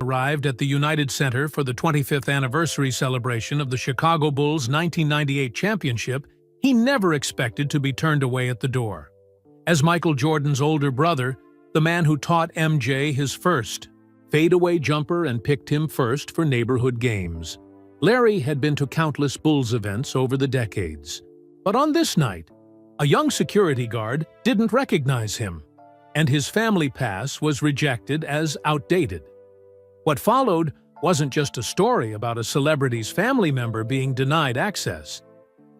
arrived at the United Center for the 25th anniversary celebration of the Chicago Bulls' 1998 championship, he never expected to be turned away at the door. As Michael Jordan's older brother, the man who taught MJ his first fadeaway jumper and picked him first for neighborhood games, Larry had been to countless Bulls events over the decades. But on this night, a young security guard didn't recognize him, and his family pass was rejected as outdated. What followed wasn't just a story about a celebrity's family member being denied access.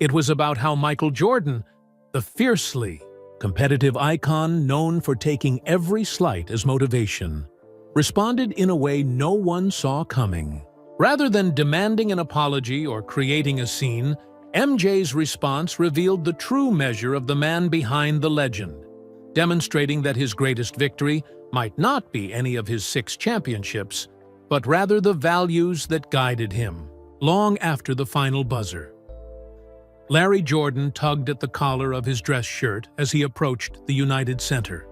It was about how Michael Jordan, the fiercely competitive icon known for taking every slight as motivation, responded in a way no one saw coming. Rather than demanding an apology or creating a scene, MJ's response revealed the true measure of the man behind the legend, demonstrating that his greatest victory might not be any of his 6 championships, but rather the values that guided him, long after the final buzzer. Larry Jordan tugged at the collar of his dress shirt as he approached the United Center.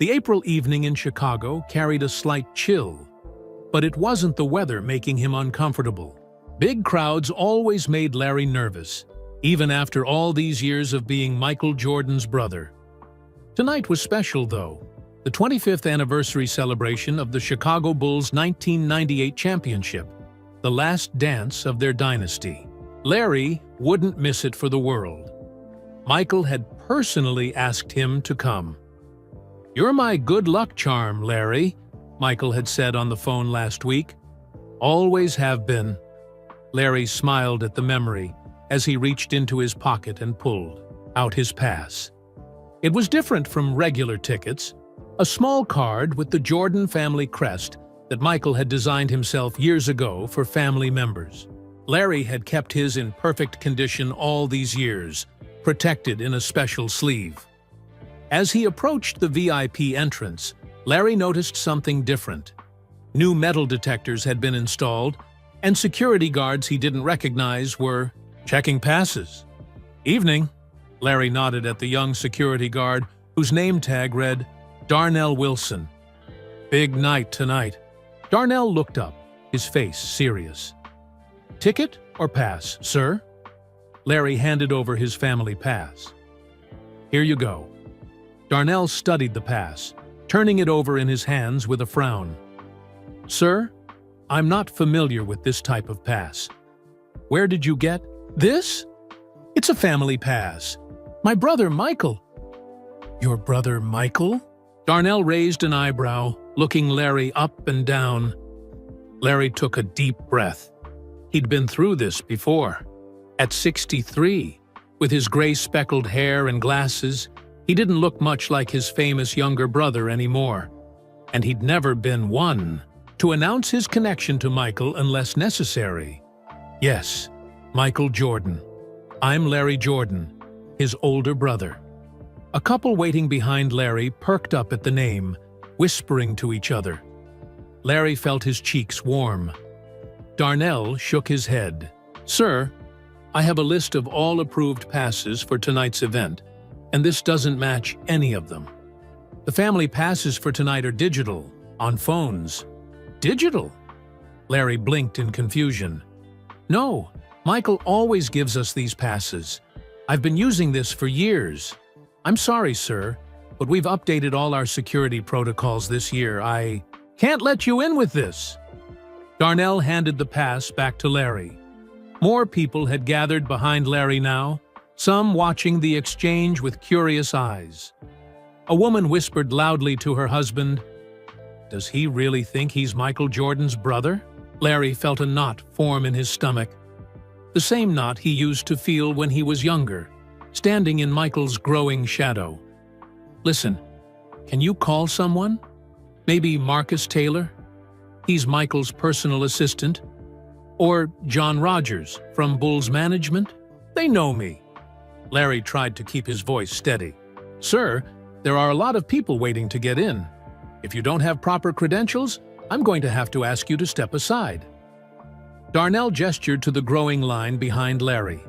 The April evening in Chicago carried a slight chill, but it wasn't the weather making him uncomfortable. Big crowds always made Larry nervous, even after all these years of being Michael Jordan's brother. Tonight was special, though, the 25th anniversary celebration of the Chicago Bulls' 1998 championship, the last dance of their dynasty. Larry wouldn't miss it for the world. Michael had personally asked him to come. "You're my good luck charm, Larry," Michael had said on the phone last week. "Always have been." Larry smiled at the memory as he reached into his pocket and pulled out his pass. It was different from regular tickets, a small card with the Jordan family crest that Michael had designed himself years ago for family members. Larry had kept his in perfect condition all these years, protected in a special sleeve. As he approached the VIP entrance, Larry noticed something different. New metal detectors had been installed, and security guards he didn't recognize were checking passes. "Evening," Larry nodded at the young security guard whose name tag read Darnell Wilson. "Big night tonight." Darnell looked up, his face serious. "Ticket or pass, sir?" Larry handed over his family pass. "Here you go." Darnell studied the pass, turning it over in his hands with a frown. "Sir, I'm not familiar with this type of pass. Where did you get this?" "It's a family pass. My brother Michael." "Your brother Michael?" Darnell raised an eyebrow, looking Larry up and down. Larry took a deep breath. He'd been through this before. At 63, with his gray-speckled hair and glasses, he didn't look much like his famous younger brother anymore. And he'd never been one to announce his connection to Michael unless necessary. "Yes, Michael Jordan. I'm Larry Jordan, his older brother." A couple waiting behind Larry perked up at the name, whispering to each other. Larry felt his cheeks warm. Darnell shook his head. "Sir, I have a list of all approved passes for tonight's event, and this doesn't match any of them. The family passes for tonight are digital, on phones." "Digital?" Larry blinked in confusion. "No, Michael always gives us these passes. I've been using this for years. I'm sorry, sir, but we've updated all our security protocols this year. I can't let you in with this." Darnell handed the pass back to Larry. More people had gathered behind Larry now, some watching the exchange with curious eyes. A woman whispered loudly to her husband, "Does he really think he's Michael Jordan's brother?" Larry felt a knot form in his stomach. The same knot he used to feel when he was younger, standing in Michael's growing shadow. "Listen, can you call someone? Maybe Marcus Taylor? He's Michael's personal assistant. Or John Rogers from Bulls Management? They know me." Larry tried to keep his voice steady. "Sir, there are a lot of people waiting to get in. If you don't have proper credentials, I'm going to have to ask you to step aside." Darnell gestured to the growing line behind Larry.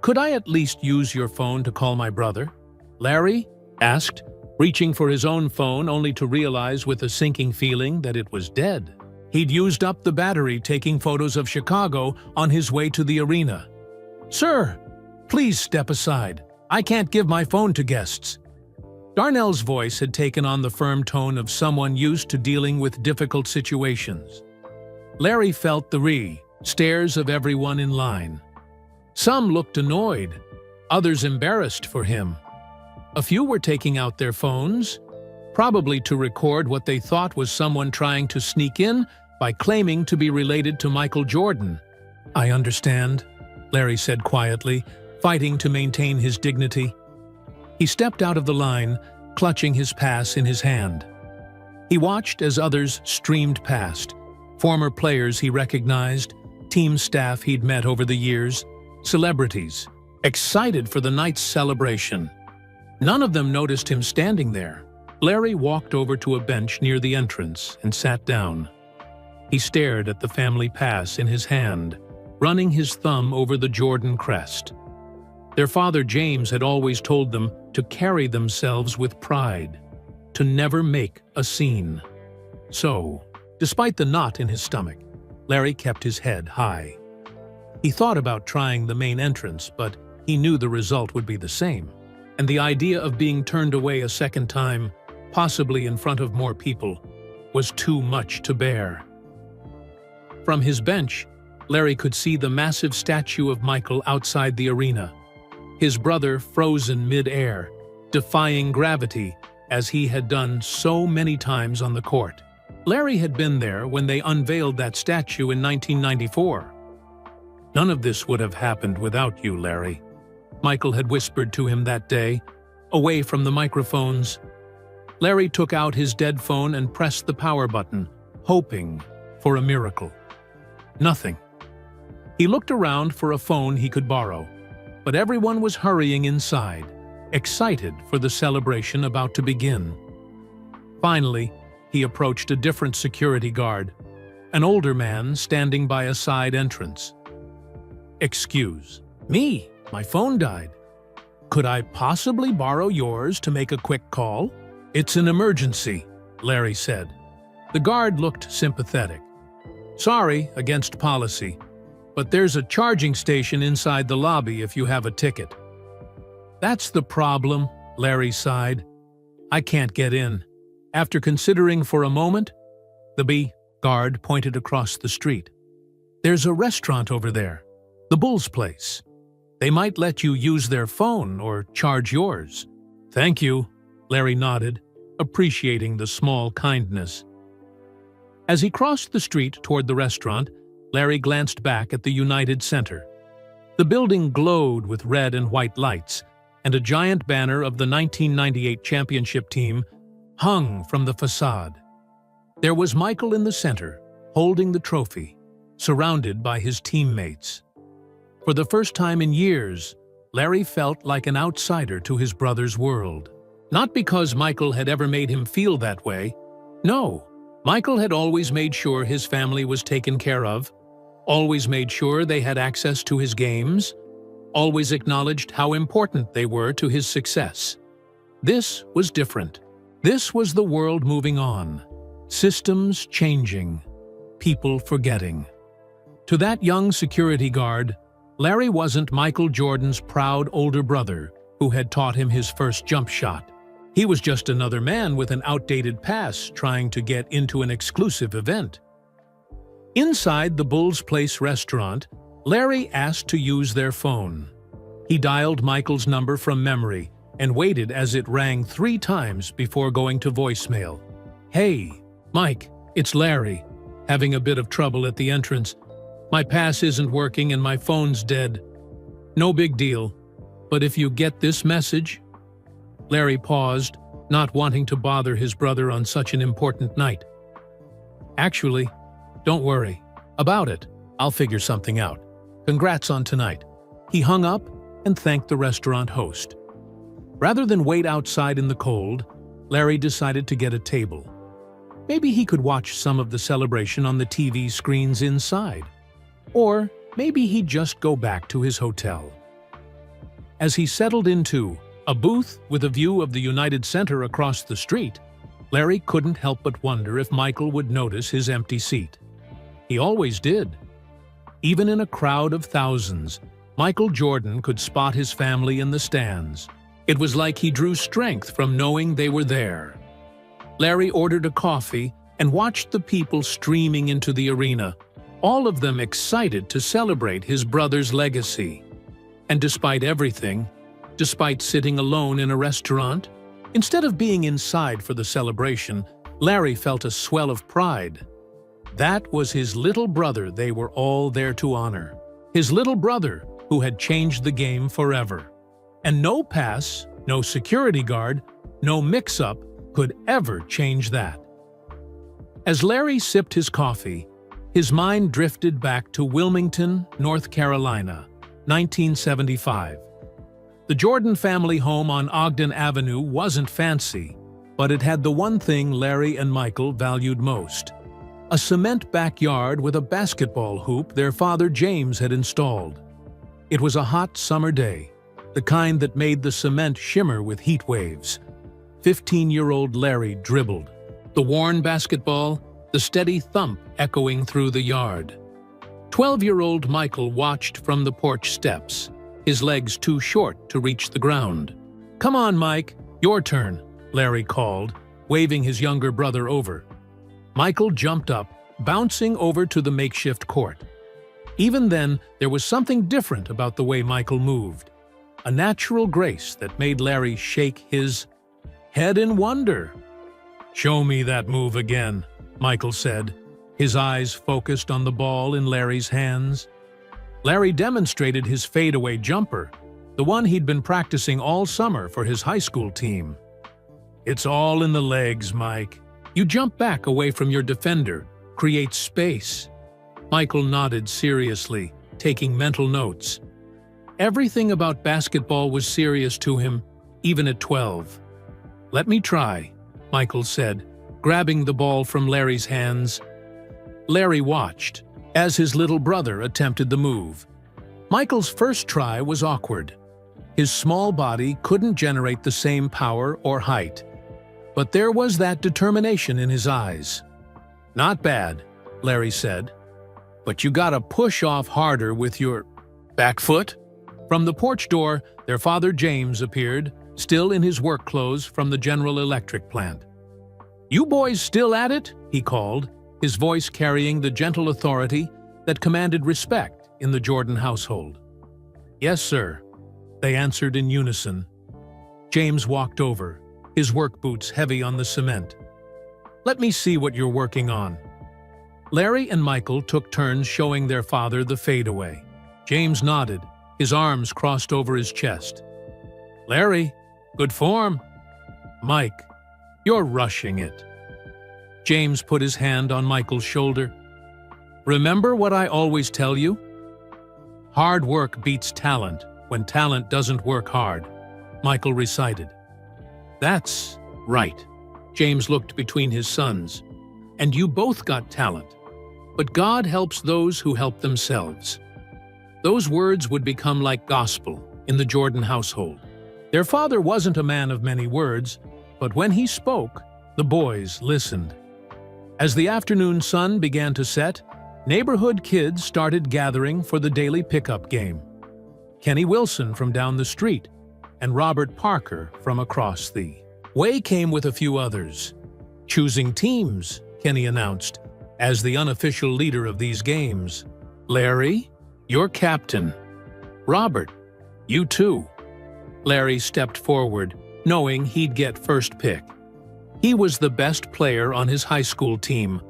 "Could I at least use your phone to call my brother?" Larry asked, reaching for his own phone only to realize with a sinking feeling that it was dead. He'd used up the battery taking photos of Chicago on his way to the arena. "Sir, please step aside. I can't give my phone to guests." Darnell's voice had taken on the firm tone of someone used to dealing with difficult situations. Larry felt the stares of everyone in line. Some looked annoyed, others embarrassed for him. A few were taking out their phones, probably to record what they thought was someone trying to sneak in by claiming to be related to Michael Jordan. "I understand," Larry said quietly, fighting to maintain his dignity. He stepped out of the line, clutching his pass in his hand. He watched as others streamed past, former players he recognized, team staff he'd met over the years, celebrities, excited for the night's celebration. None of them noticed him standing there. Larry walked over to a bench near the entrance and sat down. He stared at the family pass in his hand, running his thumb over the Jordan crest. Their father James had always told them to carry themselves with pride, to never make a scene. So, despite the knot in his stomach, Larry kept his head high. He thought about trying the main entrance, but he knew the result would be the same, and the idea of being turned away a second time, possibly in front of more people, was too much to bear. From his bench, Larry could see the massive statue of Michael outside the arena, his brother frozen mid-air, defying gravity as he had done so many times on the court. Larry had been there when they unveiled that statue in 1994. "None of this would have happened without you, Larry," Michael had whispered to him that day, away from the microphones. Larry took out his dead phone and pressed the power button, hoping for a miracle. Nothing. He looked around for a phone he could borrow, but everyone was hurrying inside, excited for the celebration about to begin. Finally, he approached a different security guard, an older man standing by a side entrance. "Excuse me, my phone died. Could I possibly borrow yours to make a quick call?" "It's an emergency," Larry said. The guard looked sympathetic. "Sorry, against policy, but there's a charging station inside the lobby if you have a ticket." "That's the problem," Larry sighed. "I can't get in." After considering for a moment, the guard pointed across the street. "There's a restaurant over there, the Bull's Place. They might let you use their phone or charge yours." "Thank you," Larry nodded, appreciating the small kindness. As he crossed the street toward the restaurant, Larry glanced back at the United Center. The building glowed with red and white lights, and a giant banner of the 1998 championship team hung from the facade. There was Michael in the center, holding the trophy, surrounded by his teammates. For the first time in years, Larry felt like an outsider to his brother's world. Not because Michael had ever made him feel that way. No, Michael had always made sure his family was taken care of, always made sure they had access to his games, always acknowledged how important they were to his success. This was different. This was the world moving on, systems changing, people forgetting. To that young security guard, Larry wasn't Michael Jordan's proud older brother who had taught him his first jump shot. He was just another man with an outdated pass trying to get into an exclusive event. Inside the Bull's Place restaurant, Larry asked to use their phone. He dialed Michael's number from memory and waited as it rang 3 times before going to voicemail. "Hey, Mike, it's Larry. Having a bit of trouble at the entrance. My pass isn't working and my phone's dead. No big deal, but if you get this message..." Larry paused, not wanting to bother his brother on such an important night. "Actually, don't worry about it. I'll figure something out. Congrats on tonight." He hung up and thanked the restaurant host. Rather than wait outside in the cold, Larry decided to get a table. Maybe he could watch some of the celebration on the TV screens inside. Or maybe he'd just go back to his hotel. As he settled into a booth with a view of the United Center across the street, Larry couldn't help but wonder if Michael would notice his empty seat. He always did. Even in a crowd of thousands, Michael Jordan could spot his family in the stands. It was like he drew strength from knowing they were there. Larry ordered a coffee and watched the people streaming into the arena, all of them excited to celebrate his brother's legacy. And despite everything, despite sitting alone in a restaurant, instead of being inside for the celebration, Larry felt a swell of pride. That was his little brother they were all there to honor. His little brother who had changed the game forever. And no pass, no security guard, no mix-up could ever change that. As Larry sipped his coffee, his mind drifted back to Wilmington, North Carolina, 1975. The Jordan family home on Ogden Avenue wasn't fancy, but it had the one thing Larry and Michael valued most: a cement backyard with a basketball hoop their father James had installed. It was a hot summer day, the kind that made the cement shimmer with heat waves. 15-year-old Larry dribbled, the worn basketball, the steady thump echoing through the yard. 12-year-old Michael watched from the porch steps, his legs too short to reach the ground. "Come on, Mike, your turn," Larry called, waving his younger brother over. Michael jumped up, bouncing over to the makeshift court. Even then, there was something different about the way Michael moved, a natural grace that made Larry shake his head in wonder. "Show me that move again," Michael said, his eyes focused on the ball in Larry's hands. Larry demonstrated his fadeaway jumper, the one he'd been practicing all summer for his high school team. "It's all in the legs, Mike. You jump back away from your defender, create space." Michael nodded seriously, taking mental notes. Everything about basketball was serious to him, even at 12. "Let me try," Michael said, grabbing the ball from Larry's hands. Larry watched as his little brother attempted the move. Michael's first try was awkward. His small body couldn't generate the same power or height. But there was that determination in his eyes. "Not bad," Larry said. "But you gotta push off harder with your back foot." From the porch door, their father James appeared, still in his work clothes from the General Electric plant. "You boys still at it?" he called, his voice carrying the gentle authority that commanded respect in the Jordan household. "Yes, sir," they answered in unison. James walked over, his work boots heavy on the cement. "Let me see what you're working on." Larry and Michael took turns showing their father the fadeaway. James nodded, his arms crossed over his chest. "Larry, good form." "Mike, you're rushing it." James put his hand on Michael's shoulder. "Remember what I always tell you? Hard work beats talent when talent doesn't work hard," Michael recited. "That's right." James looked between his sons. "And you both got talent. But God helps those who help themselves." Those words would become like gospel in the Jordan household. Their father wasn't a man of many words, but when he spoke, the boys listened. As the afternoon sun began to set, neighborhood kids started gathering for the daily pickup game. Kenny Wilson from down the street and Robert Parker from across the way came with a few others. "Choosing teams," Kenny announced, as the unofficial leader of these games. "Larry, you're captain. Robert, you too." Larry stepped forward, knowing he'd get first pick. He was the best player on his high school team,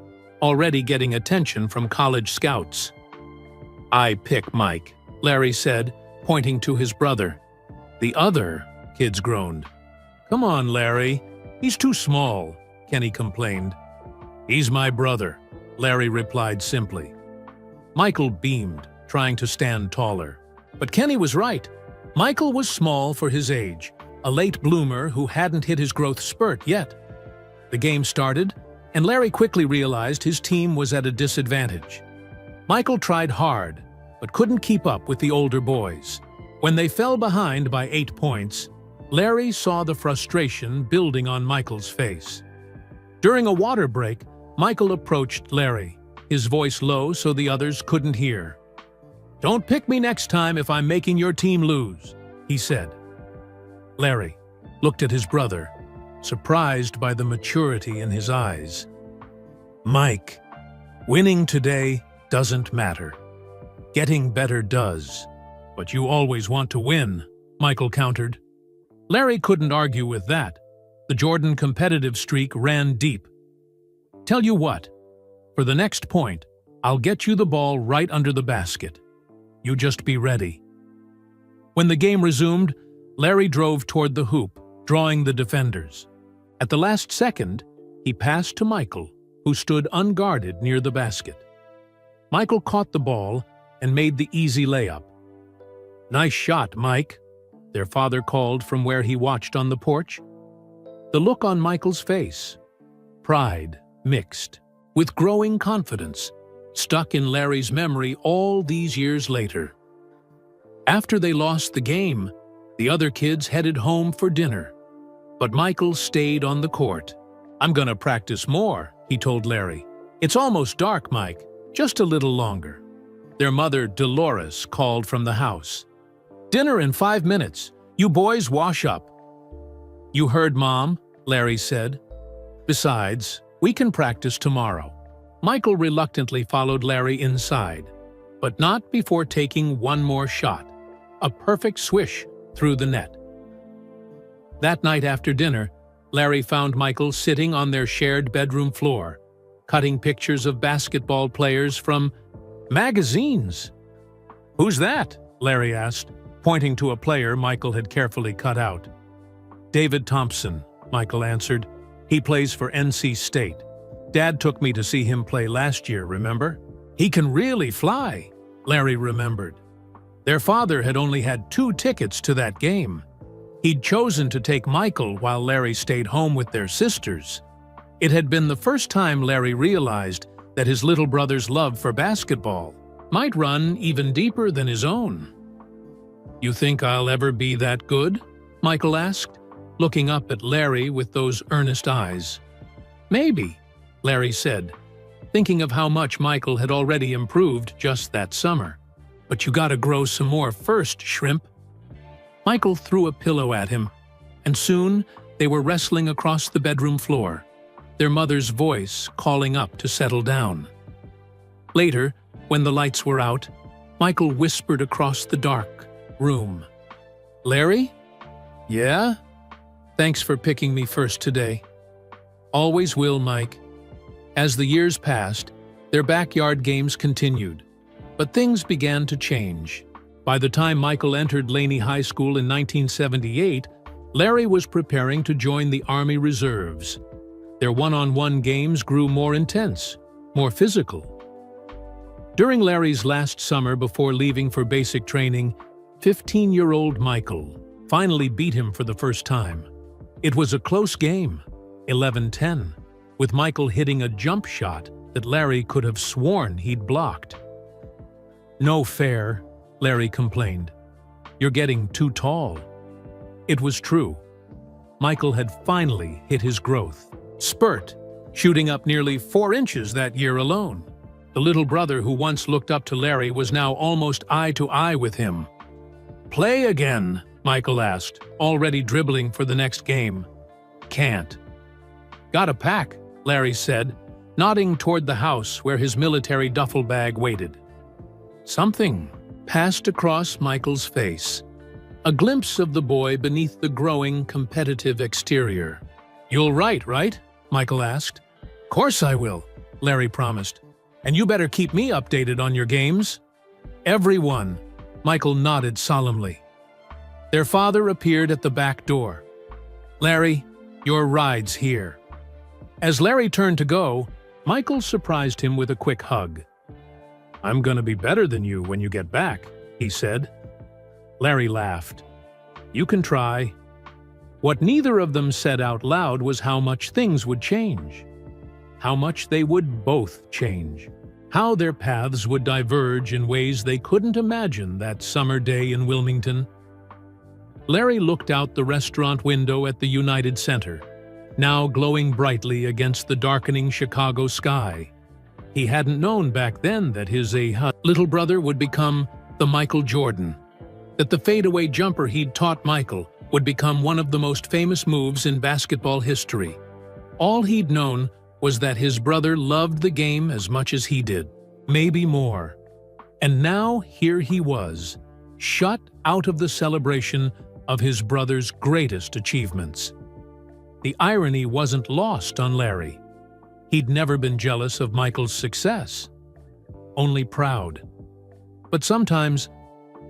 already getting attention from college scouts. "I pick Mike," Larry said, pointing to his brother. "The other," kids groaned. "Come on, Larry. He's too small," Kenny complained. "He's my brother," Larry replied simply. Michael beamed, trying to stand taller. But Kenny was right. Michael was small for his age, a late bloomer who hadn't hit his growth spurt yet. The game started, and Larry quickly realized his team was at a disadvantage. Michael tried hard, but couldn't keep up with the older boys. When they fell behind by 8 points, Larry saw the frustration building on Michael's face. During a water break, Michael approached Larry, his voice low so the others couldn't hear. "Don't pick me next time if I'm making your team lose," he said. Larry looked at his brother, surprised by the maturity in his eyes. "Mike, winning today doesn't matter. Getting better does. But you always want to win," Michael countered. Larry couldn't argue with that. The Jordan competitive streak ran deep. "Tell you what, for the next point, I'll get you the ball right under the basket. You just be ready." When the game resumed, Larry drove toward the hoop, drawing the defenders. At the last second, he passed to Michael, who stood unguarded near the basket. Michael caught the ball and made the easy layup. "Nice shot, Mike," their father called from where he watched on the porch. The look on Michael's face, pride mixed with growing confidence, stuck in Larry's memory all these years later. After they lost the game, the other kids headed home for dinner. But Michael stayed on the court. "I'm gonna practice more," he told Larry. "It's almost dark, Mike. Just a little longer." Their mother, Dolores, called from the house. "Dinner in 5 minutes. You boys wash up." "You heard, Mom," Larry said. "Besides, we can practice tomorrow." Michael reluctantly followed Larry inside, but not before taking one more shot, a perfect swish through the net. That night after dinner, Larry found Michael sitting on their shared bedroom floor, cutting pictures of basketball players from magazines. "Who's that?" Larry asked, pointing to a player Michael had carefully cut out. "David Thompson," Michael answered. "He plays for NC State. Dad took me to see him play last year, remember? He can really fly," Larry remembered. Their father had only had 2 tickets to that game. He'd chosen to take Michael while Larry stayed home with their sisters. It had been the first time Larry realized that his little brother's love for basketball might run even deeper than his own. "You think I'll ever be that good?" Michael asked, looking up at Larry with those earnest eyes. "Maybe," Larry said, thinking of how much Michael had already improved just that summer. "But you gotta grow some more first, shrimp." Michael threw a pillow at him, and soon they were wrestling across the bedroom floor, their mother's voice calling up to settle down. Later, when the lights were out, Michael whispered across the dark room. "Larry? Yeah? Thanks for picking me first today." "Always will, Mike." As the years passed, their backyard games continued, but things began to change. By the time Michael entered Laney High School in 1978, Larry was preparing to join the Army Reserves. Their one-on-one games grew more intense, more physical. During Larry's last summer before leaving for basic training, 15-year-old Michael finally beat him for the first time. It was a close game, 11-10, with Michael hitting a jump shot that Larry could have sworn he'd blocked. "No fair," Larry complained. "You're getting too tall." It was true. Michael had finally hit his growth spurt, shooting up nearly 4 inches that year alone. The little brother who once looked up to Larry was now almost eye to eye with him. "Play again?" Michael asked, already dribbling for the next game. "Can't." "Got a pack," Larry said, nodding toward the house where his military duffel bag waited. Something passed across Michael's face, a glimpse of the boy beneath the growing, competitive exterior. "You'll write, right?" Michael asked. "Course I will," Larry promised. "And you better keep me updated on your games." "Everyone," Michael nodded solemnly. Their father appeared at the back door. "Larry, your ride's here." As Larry turned to go, Michael surprised him with a quick hug. "I'm gonna be better than you when you get back," he said. Larry laughed. "You can try." What neither of them said out loud was how much things would change. How much they would both change. How their paths would diverge in ways they couldn't imagine that summer day in Wilmington. Larry looked out the restaurant window at the United Center, now glowing brightly against the darkening Chicago sky. He hadn't known back then that his little brother would become the Michael Jordan, that the fadeaway jumper he'd taught Michael would become one of the most famous moves in basketball history. All he'd known was that his brother loved the game as much as he did, maybe more. And now here he was, shut out of the celebration of his brother's greatest achievements. The irony wasn't lost on Larry. He'd never been jealous of Michael's success, only proud. But sometimes,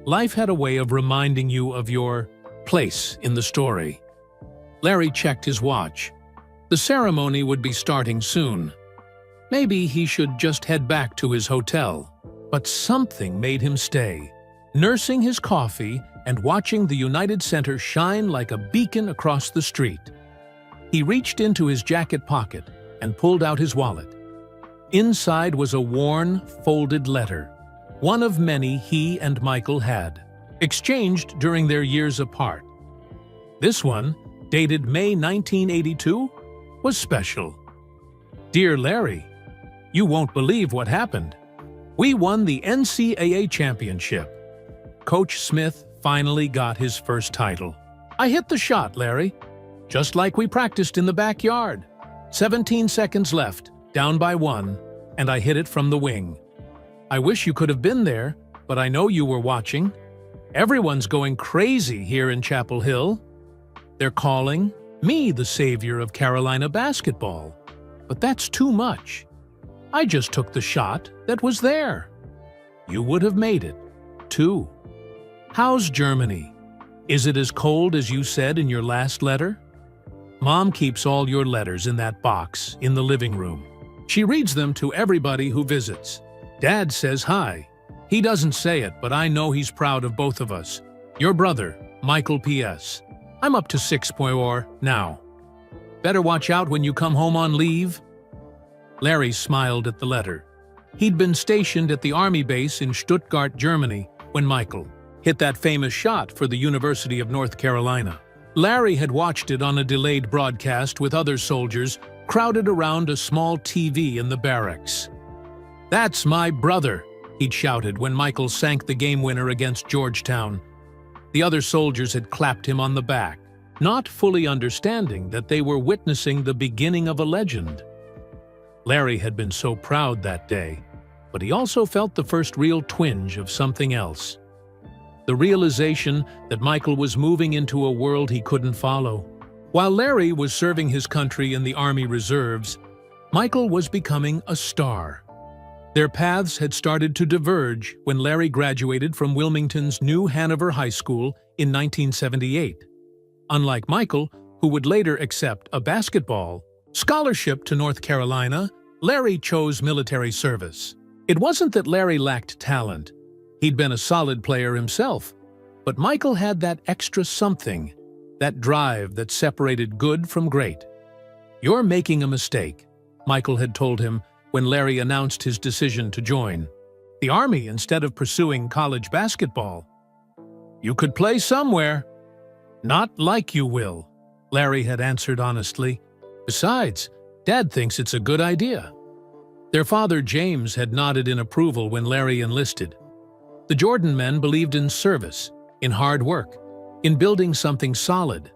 life had a way of reminding you of your place in the story. Larry checked his watch. The ceremony would be starting soon. Maybe he should just head back to his hotel. But something made him stay, nursing his coffee and watching the United Center shine like a beacon across the street. He reached into his jacket pocket and pulled out his wallet. Inside was a worn, folded letter, one of many he and Michael had, exchanged during their years apart. This one, dated May 1982, was special. Dear Larry, you won't believe what happened. We won the NCAA championship. Coach Smith finally got his first title. I hit the shot, Larry, just like we practiced in the backyard. 17 seconds left, down by 1, and I hit it from the wing. I wish you could have been there, but I know you were watching. Everyone's going crazy here in Chapel Hill. They're calling me the savior of Carolina basketball. But that's too much. I just took the shot that was there. You would have made it, too. How's Germany? Is it as cold as you said in your last letter? Mom keeps all your letters in that box in the living room. She reads them to everybody who visits. Dad says hi. He doesn't say it, but I know he's proud of both of us. Your brother, Michael P.S. I'm up to 6.4 now. Better watch out when you come home on leave. Larry smiled at the letter. He'd been stationed at the army base in Stuttgart, Germany, when Michael hit that famous shot for the University of North Carolina. Larry had watched it on a delayed broadcast with other soldiers crowded around a small TV in the barracks. That's my brother, he'd shouted when Michael sank the game winner against Georgetown. The other soldiers had clapped him on the back, not fully understanding that they were witnessing the beginning of a legend. Larry had been so proud that day, but he also felt the first real twinge of something else. The realization that Michael was moving into a world he couldn't follow. While Larry was serving his country in the Army Reserves, Michael was becoming a star. Their paths had started to diverge when Larry graduated from Wilmington's New Hanover High School in 1978. Unlike Michael, who would later accept a basketball scholarship to North Carolina, Larry chose military service. It wasn't that Larry lacked talent. He'd been a solid player himself. But Michael had that extra something, that drive that separated good from great. You're making a mistake, Michael had told him when Larry announced his decision to join the Army instead of pursuing college basketball. You could play somewhere. Not like you will, Larry had answered honestly. Besides, Dad thinks it's a good idea. Their father, James, had nodded in approval when Larry enlisted. The Jordan men believed in service, in hard work, in building something solid.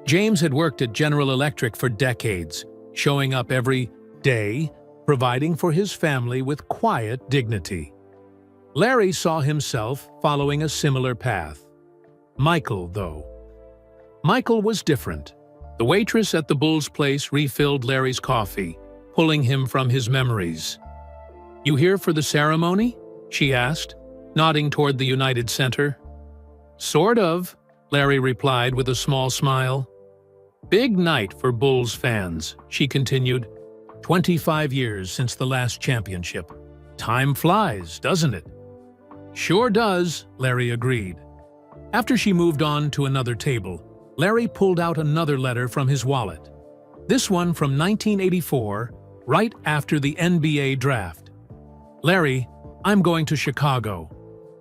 James had worked at General Electric for decades, showing up every day, providing for his family with quiet dignity. Larry saw himself following a similar path. Michael, though. Michael was different. The waitress at the Bulls place refilled Larry's coffee, pulling him from his memories. You here for the ceremony? She asked, nodding toward the United Center. Sort of, Larry replied with a small smile. Big night for Bulls fans, she continued. 25 years since the last championship. Time flies, doesn't it? Sure does, Larry agreed. After she moved on to another table, Larry pulled out another letter from his wallet. This one from 1984, right after the NBA draft. Larry, I'm going to Chicago.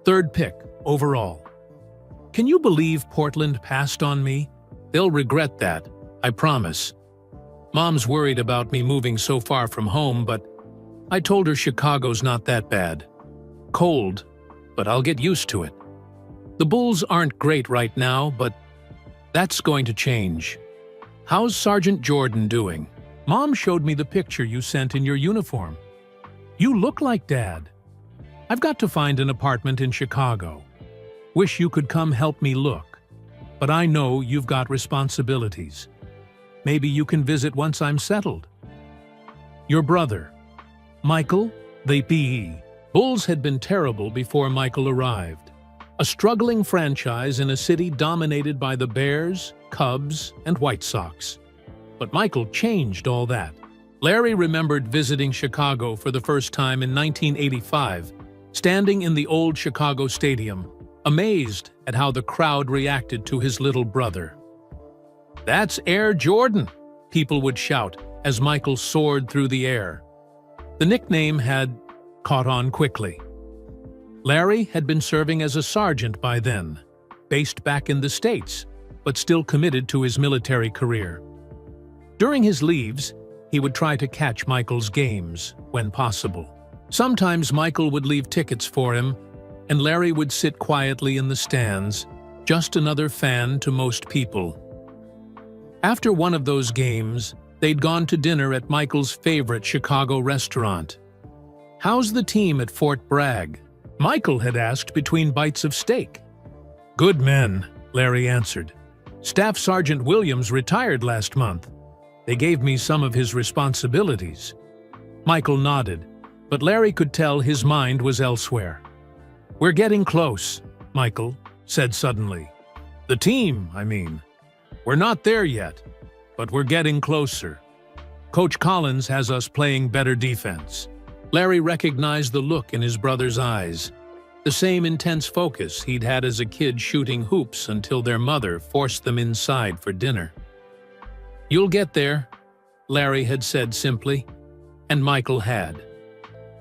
3rd pick overall. Can you believe Portland passed on me? They'll regret that, I promise. Mom's worried about me moving so far from home, but I told her Chicago's not that bad. Cold, but I'll get used to it. The Bulls aren't great right now, but that's going to change. How's Sergeant Jordan doing? Mom showed me the picture you sent in your uniform. You look like Dad. I've got to find an apartment in Chicago. Wish you could come help me look. But I know you've got responsibilities. Maybe you can visit once I'm settled. Your brother, Michael, the PE. Bulls had been terrible before Michael arrived. A struggling franchise in a city dominated by the Bears, Cubs, and White Sox. But Michael changed all that. Larry remembered visiting Chicago for the first time in 1985, standing in the old Chicago Stadium, amazed at how the crowd reacted to his little brother. "That's Air Jordan," people would shout as Michael soared through the air. The nickname had caught on quickly. Larry had been serving as a sergeant by then, based back in the States, but still committed to his military career. During his leaves, he would try to catch Michael's games when possible. Sometimes Michael would leave tickets for him, and Larry would sit quietly in the stands, just another fan to most people. After one of those games, they'd gone to dinner at Michael's favorite Chicago restaurant. "How's the team at Fort Bragg?" Michael had asked between bites of steak. "Good men," Larry answered. "Staff Sergeant Williams retired last month. They gave me some of his responsibilities." Michael nodded, but Larry could tell his mind was elsewhere. "We're getting close," Michael said suddenly. "The team, I mean. We're not there yet, but we're getting closer. Coach Collins has us playing better defense." Larry recognized the look in his brother's eyes, the same intense focus he'd had as a kid shooting hoops until their mother forced them inside for dinner. "You'll get there," Larry had said simply, and Michael had.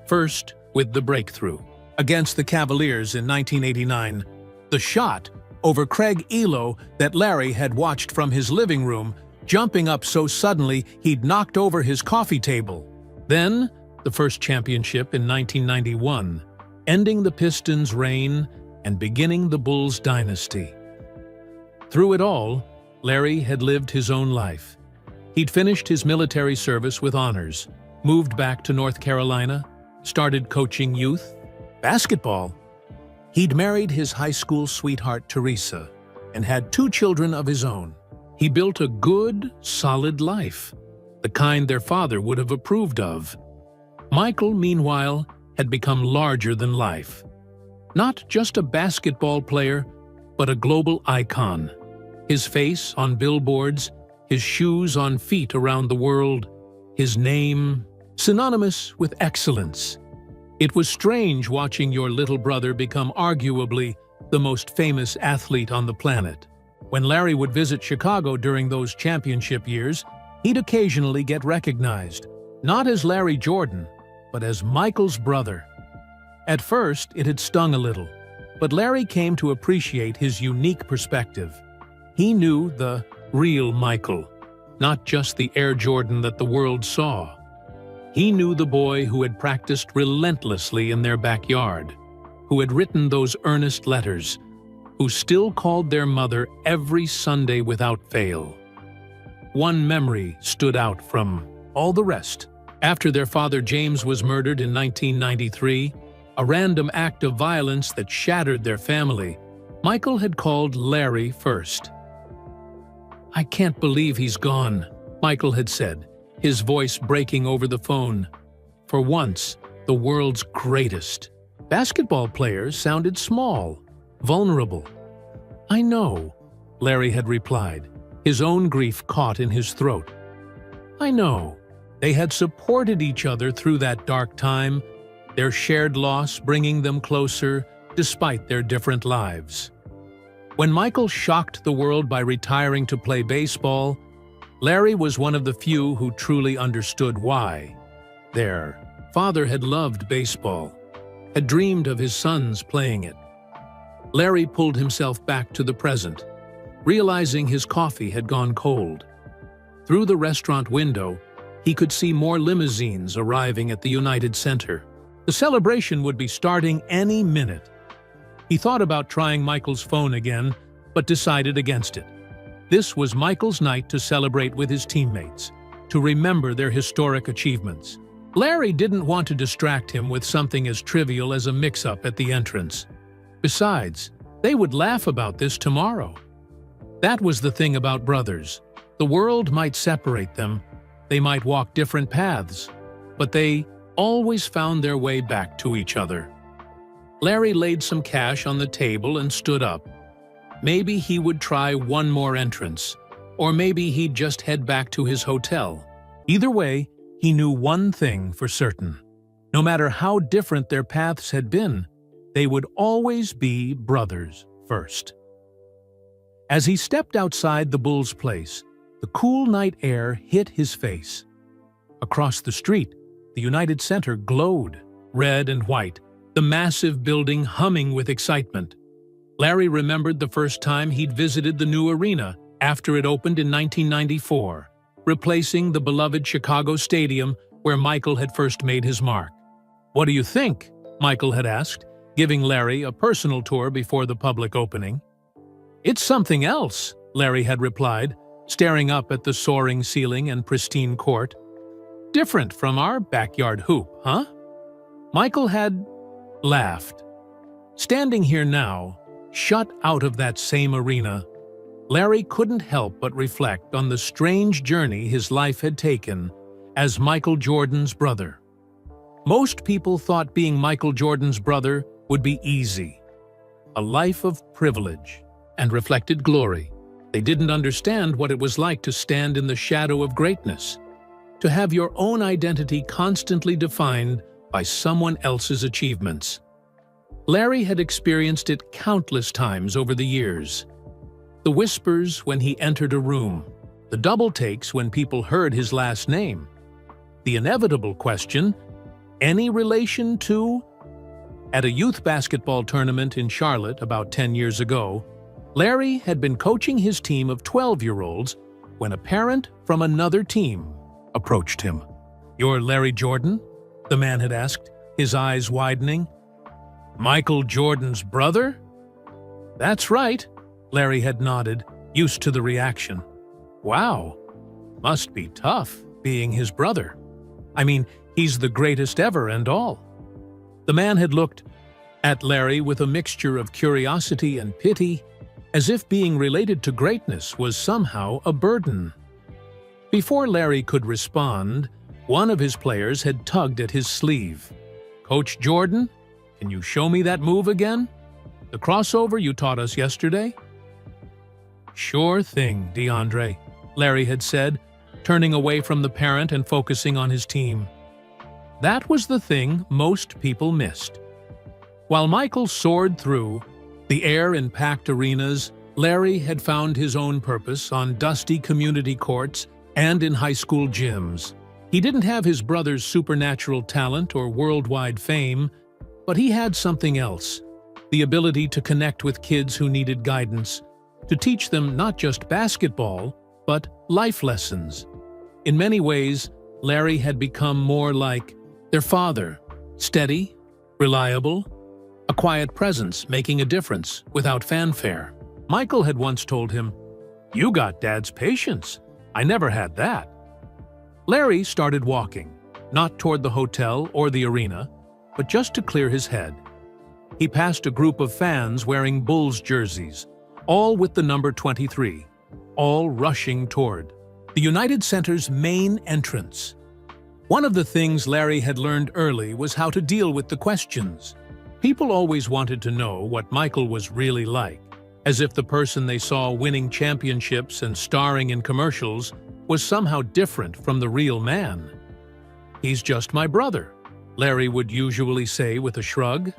First, with the breakthrough. Against the Cavaliers in 1989, the shot over Craig Elo that Larry had watched from his living room, jumping up so suddenly he'd knocked over his coffee table. Then, the first championship in 1991, ending the Pistons' reign and beginning the Bulls' dynasty. Through it all, Larry had lived his own life. He'd finished his military service with honors, moved back to North Carolina, started coaching youth, basketball. He'd married his high school sweetheart Teresa and had 2 children of his own. He built a good, solid life, the kind their father would have approved of. Michael, meanwhile, had become larger than life. Not just a basketball player, but a global icon. His face on billboards, his shoes on feet around the world, his name synonymous with excellence. It was strange watching your little brother become arguably the most famous athlete on the planet. When Larry would visit Chicago during those championship years, he'd occasionally get recognized, not as Larry Jordan, but as Michael's brother. At first, it had stung a little, but Larry came to appreciate his unique perspective. He knew the real Michael, not just the Air Jordan that the world saw. He knew the boy who had practiced relentlessly in their backyard, who had written those earnest letters, who still called their mother every Sunday without fail. One memory stood out from all the rest. After their father James was murdered in 1993, a random act of violence that shattered their family, Michael had called Larry first. "I can't believe he's gone," Michael had said, his voice breaking over the phone. For once, the world's greatest. Basketball players sounded small, vulnerable. "I know," Larry had replied, his own grief caught in his throat. "I know." They had supported each other through that dark time, their shared loss bringing them closer despite their different lives. When Michael shocked the world by retiring to play baseball, Larry was one of the few who truly understood why. Their father had loved baseball, had dreamed of his sons playing it. Larry pulled himself back to the present, realizing his coffee had gone cold. Through the restaurant window, he could see more limousines arriving at the United Center. The celebration would be starting any minute. He thought about trying Michael's phone again, but decided against it. This was Michael's night to celebrate with his teammates, to remember their historic achievements. Larry didn't want to distract him with something as trivial as a mix-up at the entrance. Besides, they would laugh about this tomorrow. That was the thing about brothers. The world might separate them, they might walk different paths, but they always found their way back to each other. Larry laid some cash on the table and stood up. Maybe he would try one more entrance, or maybe he'd just head back to his hotel. Either way, he knew one thing for certain. No matter how different their paths had been, they would always be brothers first. As he stepped outside the Bulls' place, the cool night air hit his face. Across the street, the United Center glowed, red and white, the massive building humming with excitement. Larry remembered the first time he'd visited the new arena after it opened in 1994, replacing the beloved Chicago Stadium where Michael had first made his mark. "What do you think?" Michael had asked, giving Larry a personal tour before the public opening. "It's something else," Larry had replied, staring up at the soaring ceiling and pristine court. "Different from our backyard hoop, huh?" Michael had laughed. Standing here now, shut out of that same arena, Larry couldn't help but reflect on the strange journey his life had taken as Michael Jordan's brother. Most people thought being Michael Jordan's brother would be easy, a life of privilege and reflected glory. They didn't understand what it was like to stand in the shadow of greatness, to have your own identity constantly defined by someone else's achievements. Larry had experienced it countless times over the years. The whispers when he entered a room, the double takes when people heard his last name, the inevitable question, any relation to? At a youth basketball tournament in Charlotte about 10 years ago, Larry had been coaching his team of 12-year-olds when a parent from another team approached him. "You're Larry Jordan?" the man had asked, his eyes widening. "Michael Jordan's brother?" "That's right," Larry had nodded, used to the reaction. "Wow, must be tough being his brother. I mean, he's the greatest ever and all." The man had looked at Larry with a mixture of curiosity and pity, as if being related to greatness was somehow a burden. Before Larry could respond, one of his players had tugged at his sleeve. "Coach Jordan, can you show me that move again? The crossover you taught us yesterday?" "Sure thing, DeAndre," Larry had said, turning away from the parent and focusing on his team. That was the thing most people missed. While Michael soared through the air in packed arenas, Larry had found his own purpose on dusty community courts and in high school gyms. He didn't have his brother's supernatural talent or worldwide fame, but he had something else, the ability to connect with kids who needed guidance, to teach them not just basketball, but life lessons. In many ways, Larry had become more like their father, steady, reliable, a quiet presence making a difference without fanfare. Michael had once told him, "You got Dad's patience. I never had that." Larry started walking, not toward the hotel or the arena, but just to clear his head. He passed a group of fans wearing Bulls jerseys, all with the number 23, all rushing toward the United Center's main entrance. One of the things Larry had learned early was how to deal with the questions. People always wanted to know what Michael was really like, as if the person they saw winning championships and starring in commercials was somehow different from the real man. "He's just my brother," Larry would usually say with a shrug.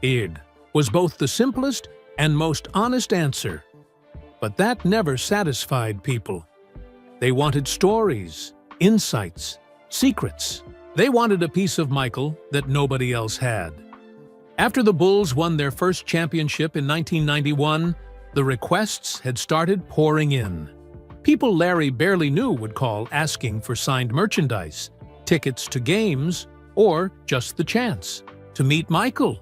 "Id" was both the simplest and most honest answer. But that never satisfied people. They wanted stories, insights, secrets. They wanted a piece of Michael that nobody else had. After the Bulls won their first championship in 1991, the requests had started pouring in. People Larry barely knew would call asking for signed merchandise, tickets to games, or just the chance to meet Michael.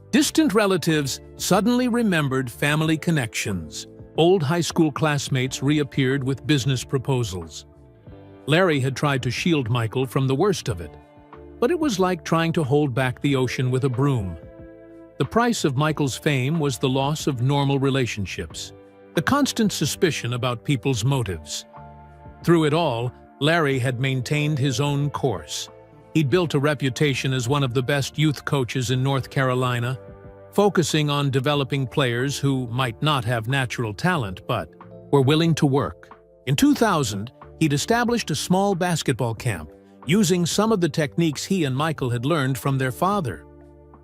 Distant relatives suddenly remembered family connections. Old high school classmates reappeared with business proposals. Larry had tried to shield Michael from the worst of it, but it was like trying to hold back the ocean with a broom. The price of Michael's fame was the loss of normal relationships, the constant suspicion about people's motives. Through it all, Larry had maintained his own course. He'd built a reputation as one of the best youth coaches in North Carolina, focusing on developing players who might not have natural talent but were willing to work. In 2000, he'd established a small basketball camp, using some of the techniques he and Michael had learned from their father.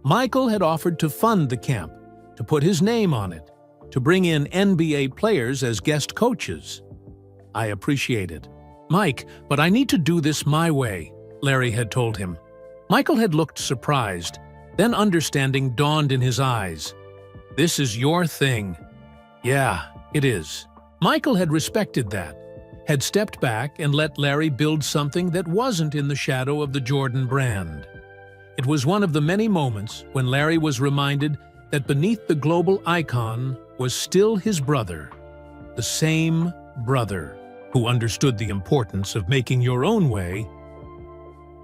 Michael had offered to fund the camp, to put his name on it, to bring in NBA players as guest coaches. "I appreciate it, Mike, but I need to do this my way," Larry had told him. Michael had looked surprised, then understanding dawned in his eyes. "This is your thing." "Yeah, it is." Michael had respected that, had stepped back and let Larry build something that wasn't in the shadow of the Jordan brand. It was one of the many moments when Larry was reminded that beneath the global icon was still his brother, the same brother who understood the importance of making your own way.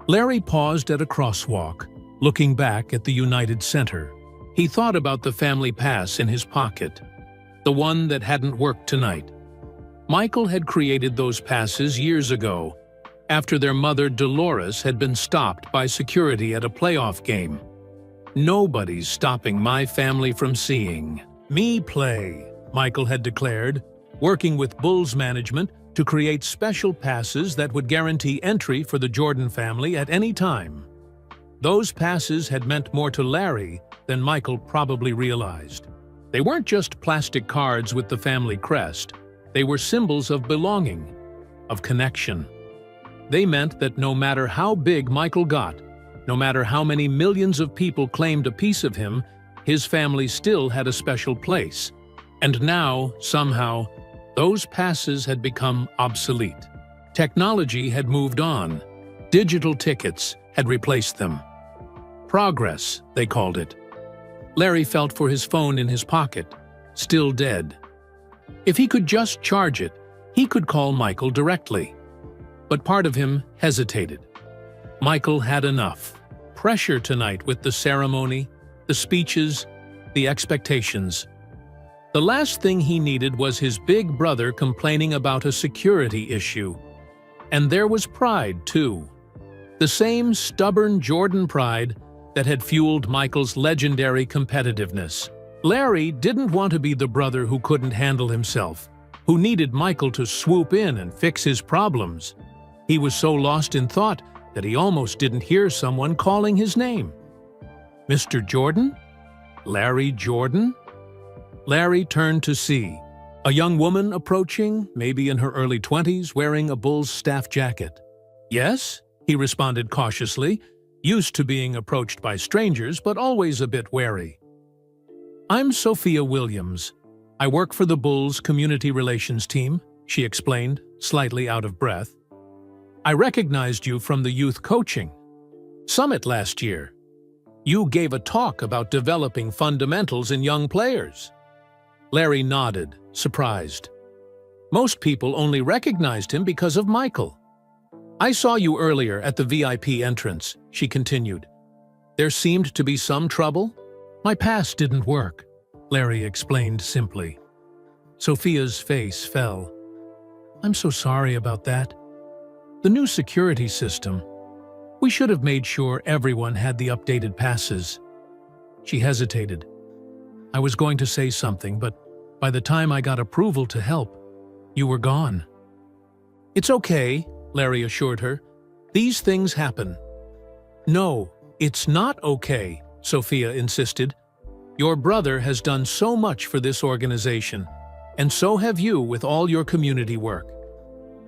Larry paused at a crosswalk, looking back at the United Center. He thought about the family pass in his pocket, the one that hadn't worked tonight. Michael had created those passes years ago, after their mother Dolores had been stopped by security at a playoff game. "Nobody's stopping my family from seeing me play," Michael had declared, working with Bulls management to create special passes that would guarantee entry for the Jordan family at any time. Those passes had meant more to Larry than Michael probably realized. They weren't just plastic cards with the family crest. They were symbols of belonging, of connection. They meant that no matter how big Michael got, no matter how many millions of people claimed a piece of him, his family still had a special place. And now, somehow, those passes had become obsolete. Technology had moved on. Digital tickets had replaced them. Progress, they called it. Larry felt for his phone in his pocket, still dead. If he could just charge it, he could call Michael directly. But part of him hesitated. Michael had enough. Pressure tonight with the ceremony, the speeches, the expectations. The last thing he needed was his big brother complaining about a security issue. And there was pride, too. The same stubborn Jordan pride that had fueled Michael's legendary competitiveness. Larry didn't want to be the brother who couldn't handle himself, who needed Michael to swoop in and fix his problems. He was so lost in thought that he almost didn't hear someone calling his name. "Mr. Jordan? Larry Jordan?" Larry turned to see a young woman approaching, maybe in her early 20s, wearing a Bulls staff jacket. "Yes?" he responded cautiously, used to being approached by strangers, but always a bit wary. "I'm Sophia Williams. I work for the Bulls community relations team," she explained, slightly out of breath. "I recognized you from the youth coaching summit last year. You gave a talk about developing fundamentals in young players." Larry nodded, surprised. Most people only recognized him because of Michael. "I saw you earlier at the VIP entrance," she continued. "There seemed to be some trouble?" "My pass didn't work," Larry explained simply. Sophia's face fell. "I'm so sorry about that. The new security system. We should have made sure everyone had the updated passes." She hesitated. "I was going to say something, but by the time I got approval to help, you were gone." "It's okay," Larry assured her. "These things happen." "No, it's not okay," Sophia insisted. "Your brother has done so much for this organization, and so have you with all your community work."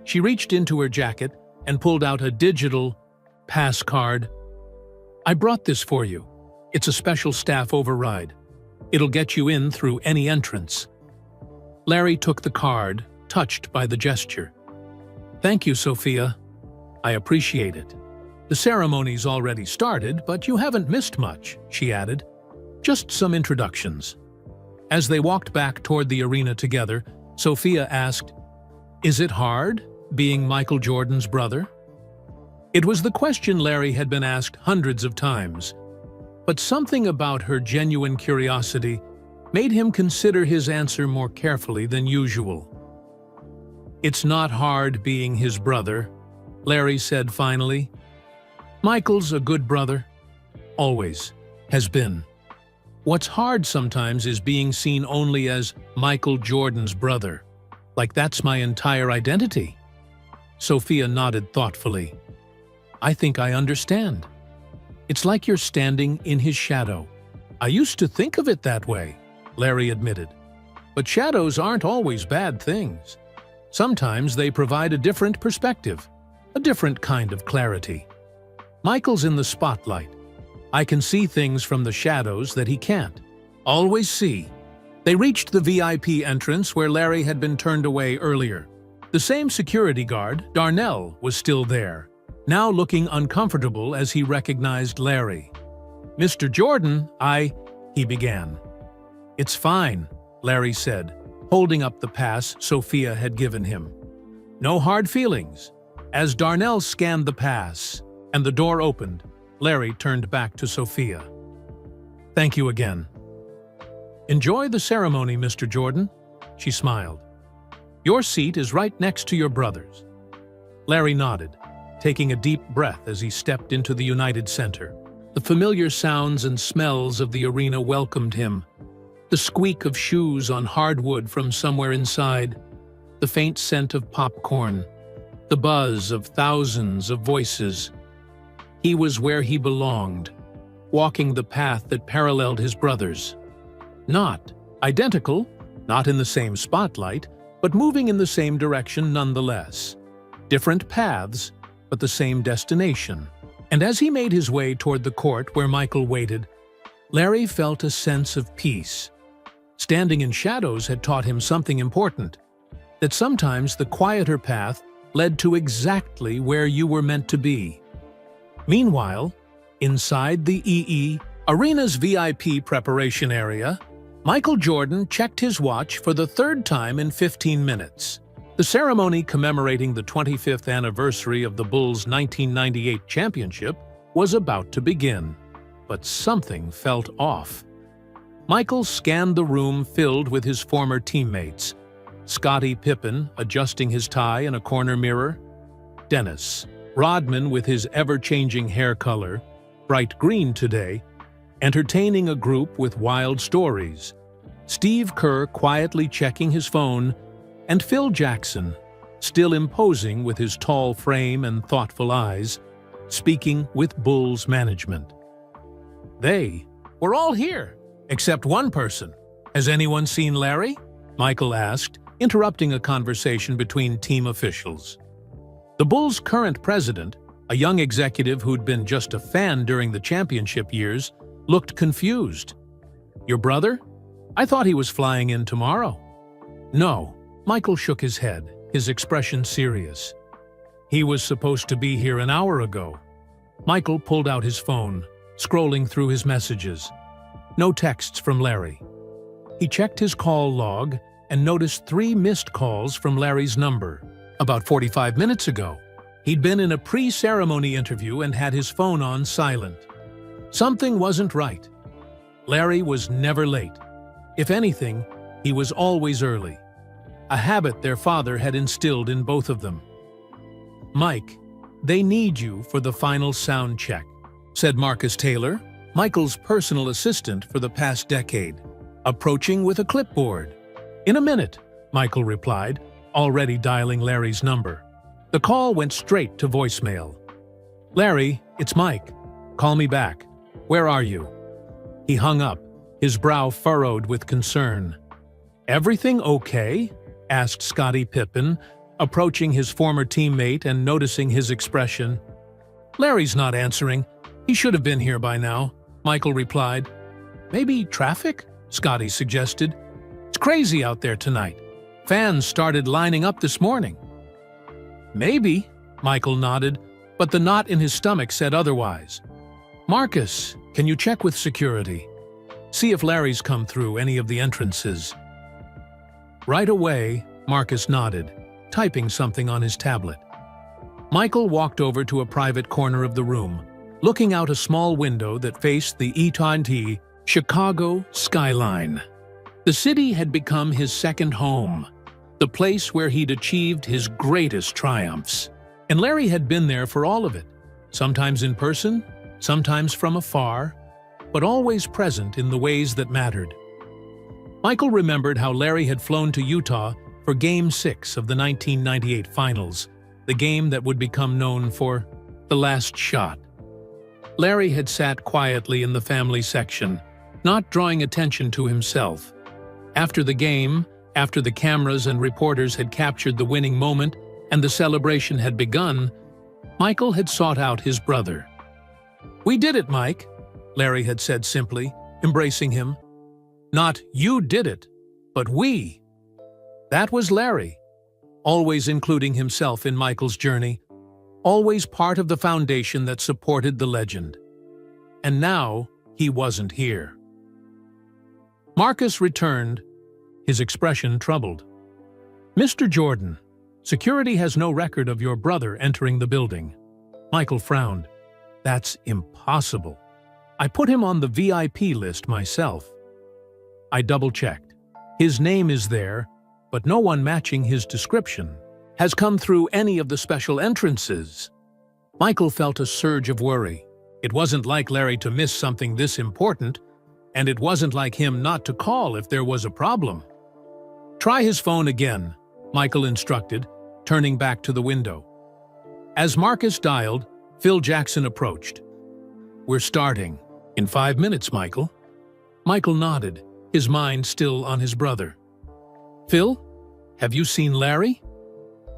She reached into her jacket and pulled out a digital pass card. "I brought this for you. It's a special staff override. It'll get you in through any entrance." Larry took the card, touched by the gesture. "Thank you, Sophia. I appreciate it. The ceremony's already started, but you haven't missed much," she added. "Just some introductions." As they walked back toward the arena together, Sophia asked, "Is it hard, being Michael Jordan's brother?" It was the question Larry had been asked hundreds of times, but something about her genuine curiosity made him consider his answer more carefully than usual. "It's not hard being his brother," Larry said finally. "Michael's a good brother. Always. Has been. What's hard sometimes is being seen only as Michael Jordan's brother. Like that's my entire identity." Sophia nodded thoughtfully. "I think I understand. It's like you're standing in his shadow." "I used to think of it that way," Larry admitted. "But shadows aren't always bad things. Sometimes they provide a different perspective, a different kind of clarity. Michael's in the spotlight. I can see things from the shadows that he can't always see." They reached the VIP entrance where Larry had been turned away earlier. The same security guard, Darnell, was still there, now looking uncomfortable as he recognized Larry. "Mr. Jordan, he began. "It's fine," Larry said, holding up the pass Sophia had given him. "No hard feelings." As Darnell scanned the pass and the door opened, Larry turned back to Sophia. "Thank you again." "Enjoy the ceremony, Mr. Jordan," she smiled. "Your seat is right next to your brother's." Larry nodded, taking a deep breath as he stepped into the United Center. The familiar sounds and smells of the arena welcomed him. The squeak of shoes on hardwood from somewhere inside, the faint scent of popcorn, the buzz of thousands of voices. He was where he belonged, walking the path that paralleled his brother's. Not identical, not in the same spotlight, but moving in the same direction nonetheless. Different paths, but the same destination. And as he made his way toward the court where Michael waited, Larry felt a sense of peace. Standing in shadows had taught him something important, that sometimes the quieter path led to exactly where you were meant to be. Meanwhile, inside the Arena's VIP preparation area, Michael Jordan checked his watch for the third time in 15 minutes. The ceremony commemorating the 25th anniversary of the Bulls' 1998 championship was about to begin, but something felt off. Michael scanned the room filled with his former teammates. Scottie Pippen adjusting his tie in a corner mirror, Dennis Rodman with his ever-changing hair color, bright green today, entertaining a group with wild stories, Steve Kerr quietly checking his phone, and Phil Jackson, still imposing with his tall frame and thoughtful eyes, speaking with Bulls management. They were all here, except one person. "Has anyone seen Larry?" Michael asked, interrupting a conversation between team officials. The Bulls' current president, a young executive who'd been just a fan during the championship years, looked confused. "Your brother? I thought he was flying in tomorrow." "No." Michael shook his head, his expression serious. "He was supposed to be here an hour ago." Michael pulled out his phone, scrolling through his messages. No texts from Larry. He checked his call log and noticed 3 missed calls from Larry's number. About 45 minutes ago, he'd been in a pre-ceremony interview and had his phone on silent. Something wasn't right. Larry was never late. If anything, he was always early. A habit their father had instilled in both of them. "Mike, they need you for the final sound check," said Marcus Taylor, Michael's personal assistant for the past decade, approaching with a clipboard. "In a minute," Michael replied, already dialing Larry's number. The call went straight to voicemail. "Larry, it's Mike. Call me back. Where are you?" He hung up, his brow furrowed with concern. "Everything okay?" asked Scottie Pippen, approaching his former teammate and noticing his expression. "Larry's not answering. He should have been here by now," Michael replied. "Maybe traffic?" Scottie suggested. "It's crazy out there tonight. Fans started lining up this morning." "Maybe," Michael nodded, but the knot in his stomach said otherwise. "Marcus, can you check with security? See if Larry's come through any of the entrances." Right away, Marcus nodded, typing something on his tablet. Michael walked over to a private corner of the room, looking out a small window that faced the E-20 Chicago skyline. The city had become his second home, the place where he'd achieved his greatest triumphs. And Larry had been there for all of it, sometimes in person, sometimes from afar, but always present in the ways that mattered. Michael remembered how Larry had flown to Utah for Game 6 of the 1998 Finals, the game that would become known for The Last Shot. Larry had sat quietly in the family section, not drawing attention to himself. After the game, after the cameras and reporters had captured the winning moment and the celebration had begun, Michael had sought out his brother. "We did it, Mike," Larry had said simply, embracing him. Not "you did it," but "we." That was Larry, always including himself in Michael's journey, always part of the foundation that supported the legend. And now he wasn't here. Marcus returned, his expression troubled. "Mr. Jordan, security has no record of your brother entering the building." Michael frowned. "That's impossible. I put him on the VIP list myself." I double-checked. His name is there, but no one matching his description has come through any of the special entrances. Michael felt a surge of worry. It wasn't like Larry to miss something this important, and it wasn't like him not to call if there was a problem. "Try his phone again," Michael instructed, turning back to the window. As Marcus dialed, Phil Jackson approached. "We're starting. In 5 minutes, Michael." Michael nodded, his mind still on his brother. "Phil, have you seen Larry?"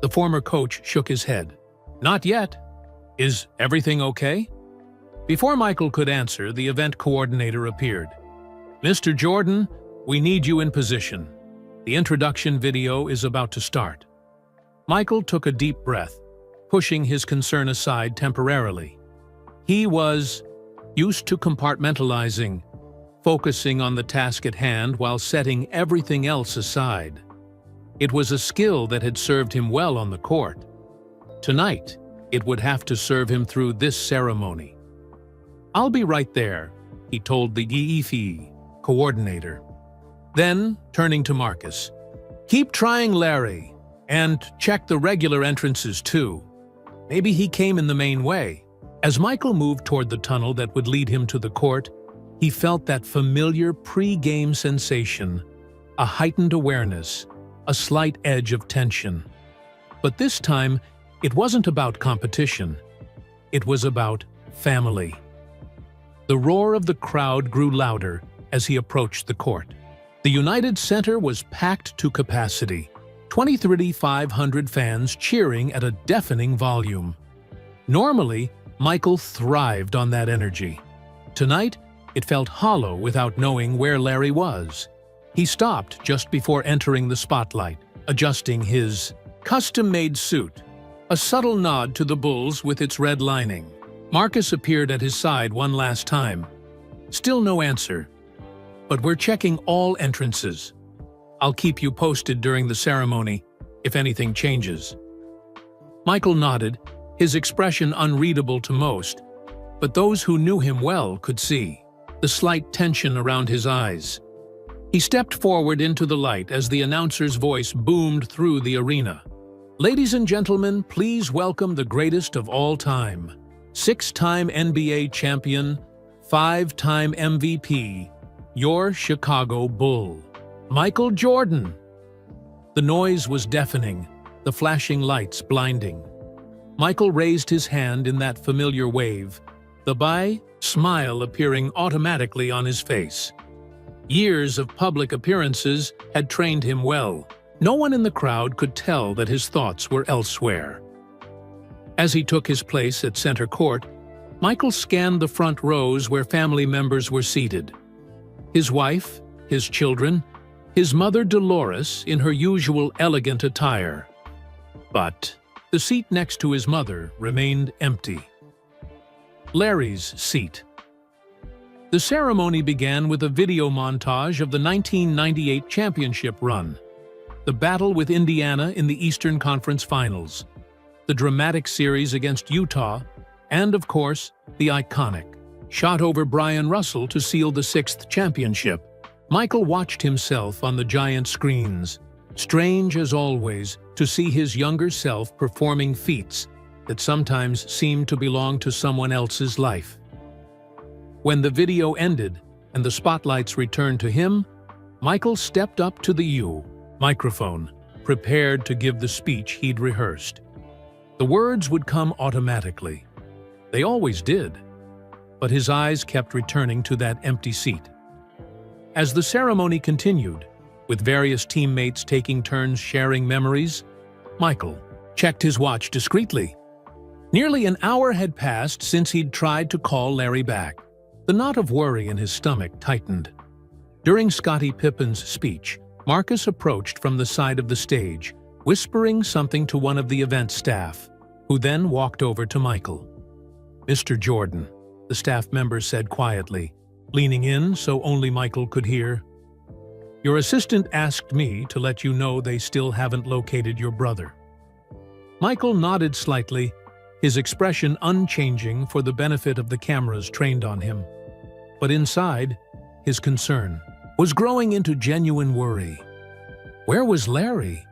The former coach shook his head. "Not yet. Is everything okay?" Before Michael could answer, the event coordinator appeared. "Mr. Jordan, we need you in position. The introduction video is about to start." Michael took a deep breath, pushing his concern aside temporarily. He was used to compartmentalizing, focusing on the task at hand while setting everything else aside. It was a skill that had served him well on the court. Tonight, it would have to serve him through this ceremony. "I'll be right there," he told the EEFE coordinator. Then, turning to Marcus, "Keep trying Larry, and check the regular entrances too. Maybe he came in the main way." As Michael moved toward the tunnel that would lead him to the court, he felt that familiar pre-game sensation, a heightened awareness, a slight edge of tension. But this time, it wasn't about competition. It was about family. The roar of the crowd grew louder as he approached the court. The United Center was packed to capacity, 23,500 fans cheering at a deafening volume. Normally, Michael thrived on that energy. Tonight, it felt hollow without knowing where Larry was. He stopped just before entering the spotlight, adjusting his custom-made suit, a subtle nod to the Bulls with its red lining. Marcus appeared at his side one last time. Still no answer. "But we're checking all entrances. I'll keep you posted during the ceremony, if anything changes." Michael nodded, his expression unreadable to most, but those who knew him well could see the slight tension around his eyes. He stepped forward into the light as the announcer's voice boomed through the arena. "Ladies and gentlemen, please welcome the greatest of all time, 6-time NBA champion, 5-time MVP, your Chicago Bull, Michael Jordan." The noise was deafening, the flashing lights blinding. Michael raised his hand in that familiar wave, the bye smile appearing automatically on his face. Years of public appearances had trained him well. No one in the crowd could tell that his thoughts were elsewhere. As he took his place at center court, Michael scanned the front rows where family members were seated. His wife, his children, His mother Dolores in her usual elegant attire. But the seat next to his mother remained empty. Larry's seat. The ceremony began with a video montage of the 1998 championship run, the battle with Indiana in the Eastern Conference Finals, the dramatic series against Utah, and, of course, the iconic shot over Brian Russell to seal the sixth championship. Michael watched himself on the giant screens, strange as always to see his younger self performing feats that sometimes seemed to belong to someone else's life. When the video ended and the spotlights returned to him, Michael stepped up to the microphone, prepared to give the speech he'd rehearsed. The words would come automatically. They always did. But his eyes kept returning to that empty seat. As the ceremony continued, with various teammates taking turns sharing memories, Michael checked his watch discreetly. Nearly an hour had passed since he'd tried to call Larry back. The knot of worry in his stomach tightened. During Scottie Pippen's speech, Marcus approached from the side of the stage, whispering something to one of the event staff, who then walked over to Michael. "Mr. Jordan," the staff member said quietly, leaning in so only Michael could hear. "Your assistant asked me to let you know they still haven't located your brother." Michael nodded slightly, his expression unchanging for the benefit of the cameras trained on him. But inside, his concern was growing into genuine worry. Where was Larry?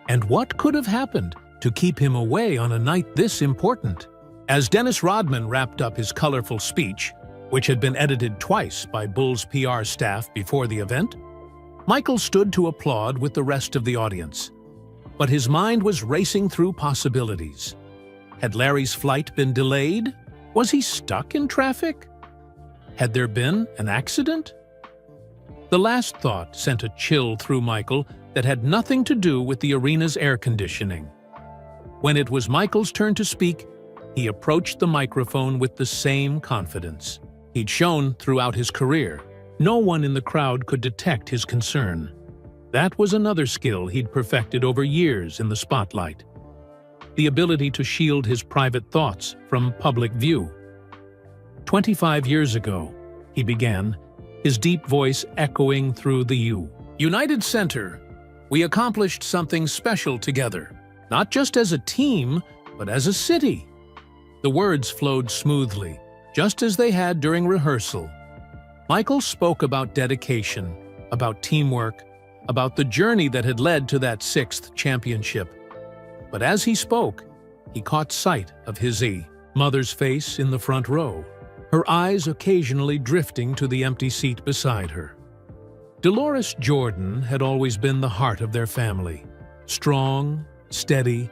And what could have happened to keep him away on a night this important? As Dennis Rodman wrapped up his colorful speech, which had been edited twice by Bulls PR staff before the event, Michael stood to applaud with the rest of the audience. But his mind was racing through possibilities. Had Larry's flight been delayed? Was he stuck in traffic? Had there been an accident? The last thought sent a chill through Michael that had nothing to do with the arena's air conditioning. When it was Michael's turn to speak, he approached the microphone with the same confidence he'd shown throughout his career. No one in the crowd could detect his concern. That was another skill he'd perfected over years in the spotlight. The ability to shield his private thoughts from public view. 25 years ago, he began, his deep voice echoing through the United Center. We accomplished something special together, not just as a team, but as a city. The words flowed smoothly, just as they had during rehearsal. Michael spoke about dedication, about teamwork, about the journey that had led to that sixth championship. But as he spoke, he caught sight of his mother's face in the front row, her eyes occasionally drifting to the empty seat beside her. Dolores Jordan had always been the heart of their family, strong, steady,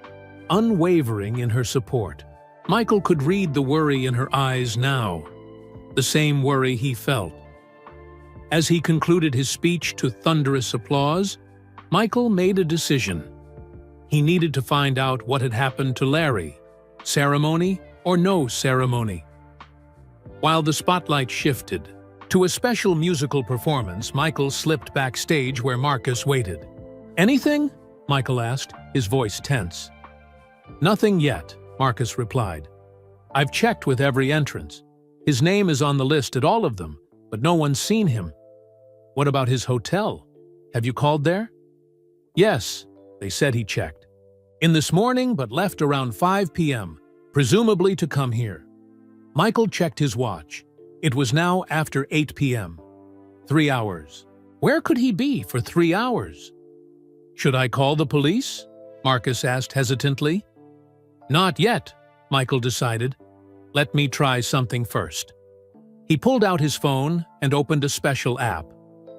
unwavering in her support. Michael could read the worry in her eyes now, the same worry he felt. As he concluded his speech to thunderous applause, Michael made a decision. He needed to find out what had happened to Larry, ceremony or no ceremony. While the spotlight shifted to a special musical performance, Michael slipped backstage where Marcus waited. "Anything?" Michael asked, his voice tense. "Nothing yet," Marcus replied. "I've checked with every entrance. His name is on the list at all of them, but no one's seen him." "What about his hotel? Have you called there?" "Yes," they said he checked. "In this morning, but left around 5 p.m., presumably to come here." Michael checked his watch. It was now after 8 p.m. 3 hours. Where could he be for 3 hours? "Should I call the police?" Marcus asked hesitantly. "Not yet," Michael decided. "Let me try something first." He pulled out his phone and opened a special app,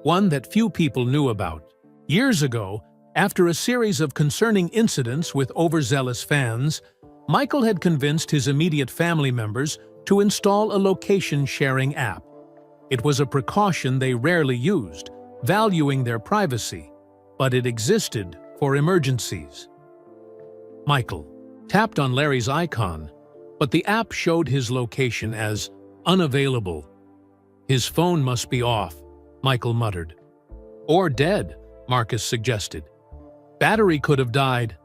one that few people knew about. Years ago, after a series of concerning incidents with overzealous fans, Michael had convinced his immediate family members to install a location-sharing app. It was a precaution they rarely used, valuing their privacy, but it existed for emergencies. Michael tapped on Larry's icon, but the app showed his location as unavailable. "His phone must be off," Michael muttered. Or dead, Marcus suggested. Battery could have died.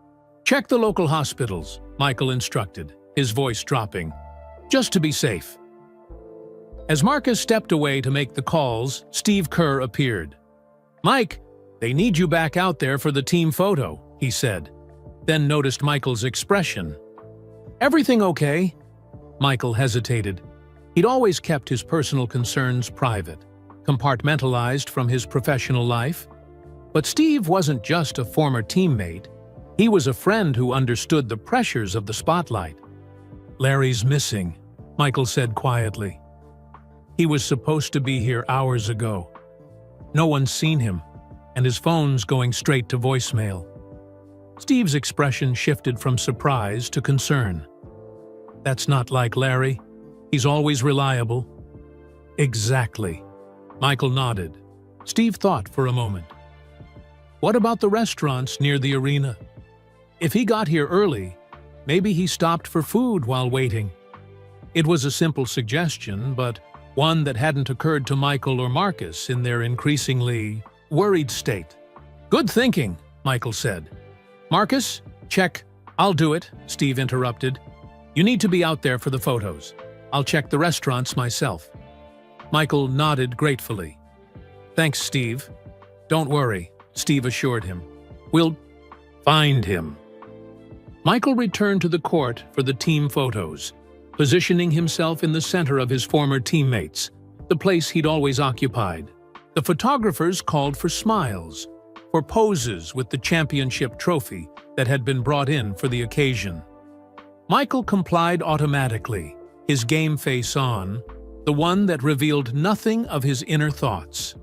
Check the local hospitals, Michael instructed, his voice dropping, just to be safe. As Marcus stepped away to make the calls, Steve Kerr appeared. "Mike, they need you back out there for the team photo," he said, then noticed Michael's expression. "Everything okay?" Michael hesitated. He'd always kept his personal concerns private, compartmentalized from his professional life. But Steve wasn't just a former teammate. He was a friend who understood the pressures of the spotlight. "Larry's missing," Michael said quietly. "He was supposed to be here hours ago. No one's seen him, and his phone's going straight to voicemail." Steve's expression shifted from surprise to concern. "That's not like Larry. He's always reliable." "Exactly." Michael nodded. Steve thought for a moment. "What about the restaurants near the arena? If he got here early, maybe he stopped for food while waiting." It was a simple suggestion, but one that hadn't occurred to Michael or Marcus in their increasingly worried state. "Good thinking," Michael said. "Marcus, check." "I'll do it," Steve interrupted. "You need to be out there for the photos. I'll check the restaurants myself." Michael nodded gratefully. "Thanks, Steve." "Don't worry," Steve assured him. "We'll find him." Michael returned to the court for the team photos, positioning himself in the center of his former teammates, the place he'd always occupied. The photographers called for smiles, for poses with the championship trophy that had been brought in for the occasion. Michael complied automatically, his game face on, the one that revealed nothing of his inner thoughts.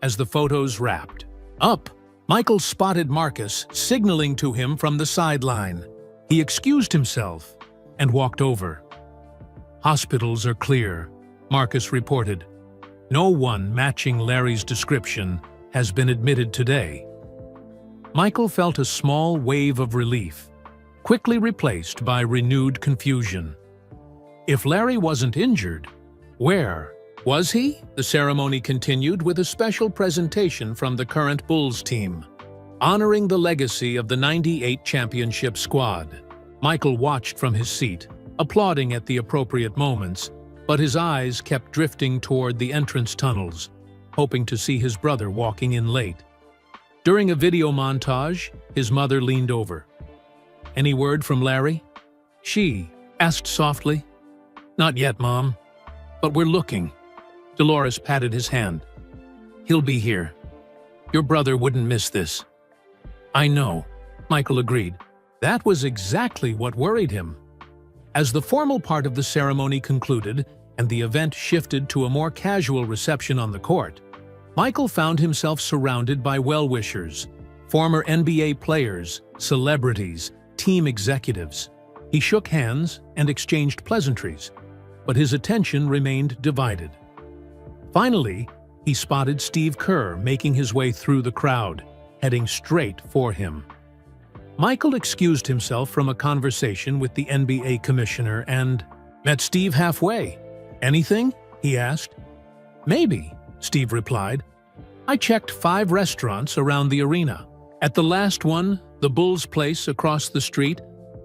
As the photos wrapped up, Michael spotted Marcus signaling to him from the sideline. He excused himself and walked over. "Hospitals are clear," Marcus reported. "No one matching Larry's description has been admitted today." Michael felt a small wave of relief, quickly replaced by renewed confusion. If Larry wasn't injured, where was he? The ceremony continued with a special presentation from the current Bulls team, honoring the legacy of the '98 championship squad. Michael watched from his seat, applauding at the appropriate moments, but his eyes kept drifting toward the entrance tunnels, hoping to see his brother walking in late. During a video montage, his mother leaned over. "Any word from Larry?" she asked softly. "Not yet, Mom, but we're looking." Dolores patted his hand. "He'll be here. Your brother wouldn't miss this." "I know," Michael agreed. That was exactly what worried him. As the formal part of the ceremony concluded and the event shifted to a more casual reception on the court, Michael found himself surrounded by well-wishers, former NBA players, celebrities, team executives. He shook hands and exchanged pleasantries, but his attention remained divided. Finally, he spotted Steve Kerr making his way through the crowd, heading straight for him. Michael excused himself from a conversation with the NBA commissioner and met Steve halfway. "Anything?" he asked. "Maybe," Steve replied. "I checked 5 restaurants around the arena. At the last one, the Bulls place across the street,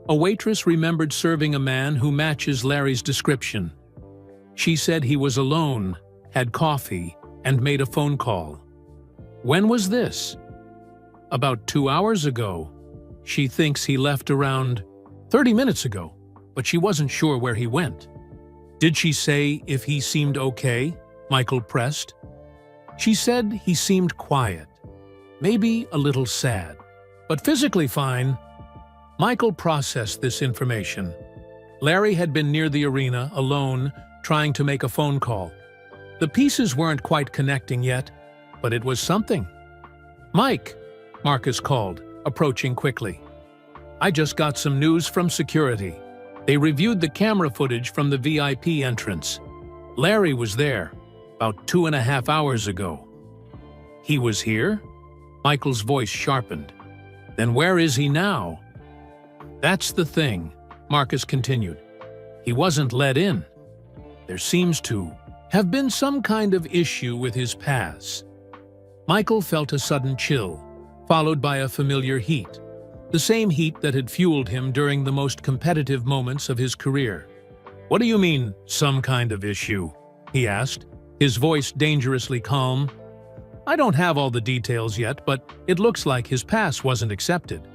a waitress remembered serving a man who matches Larry's description. She said he was alone, had coffee, and made a phone call." "When was this?" "About 2 hours ago. She thinks he left around 30 minutes ago, but she wasn't sure where he went." "Did she say if he seemed okay?" Michael pressed. "She said he seemed quiet, maybe a little sad, but physically fine." Michael processed this information. Larry had been near the arena, alone, trying to make a phone call. The pieces weren't quite connecting yet, but it was something. "Mike," Marcus called, approaching quickly. "I just got some news from security. They reviewed the camera footage from the VIP entrance. Larry was there, about 2.5 hours ago." "He was here?" Michael's voice sharpened. "Then where is he now?" "That's the thing," Marcus continued. "He wasn't let in. There seems to have been some kind of issue with his pass." Michael felt a sudden chill, followed by a familiar heat, the same heat that had fueled him during the most competitive moments of his career. "What do you mean, some kind of issue?" he asked, his voice dangerously calm. "I don't have all the details yet, but it looks like his pass wasn't accepted.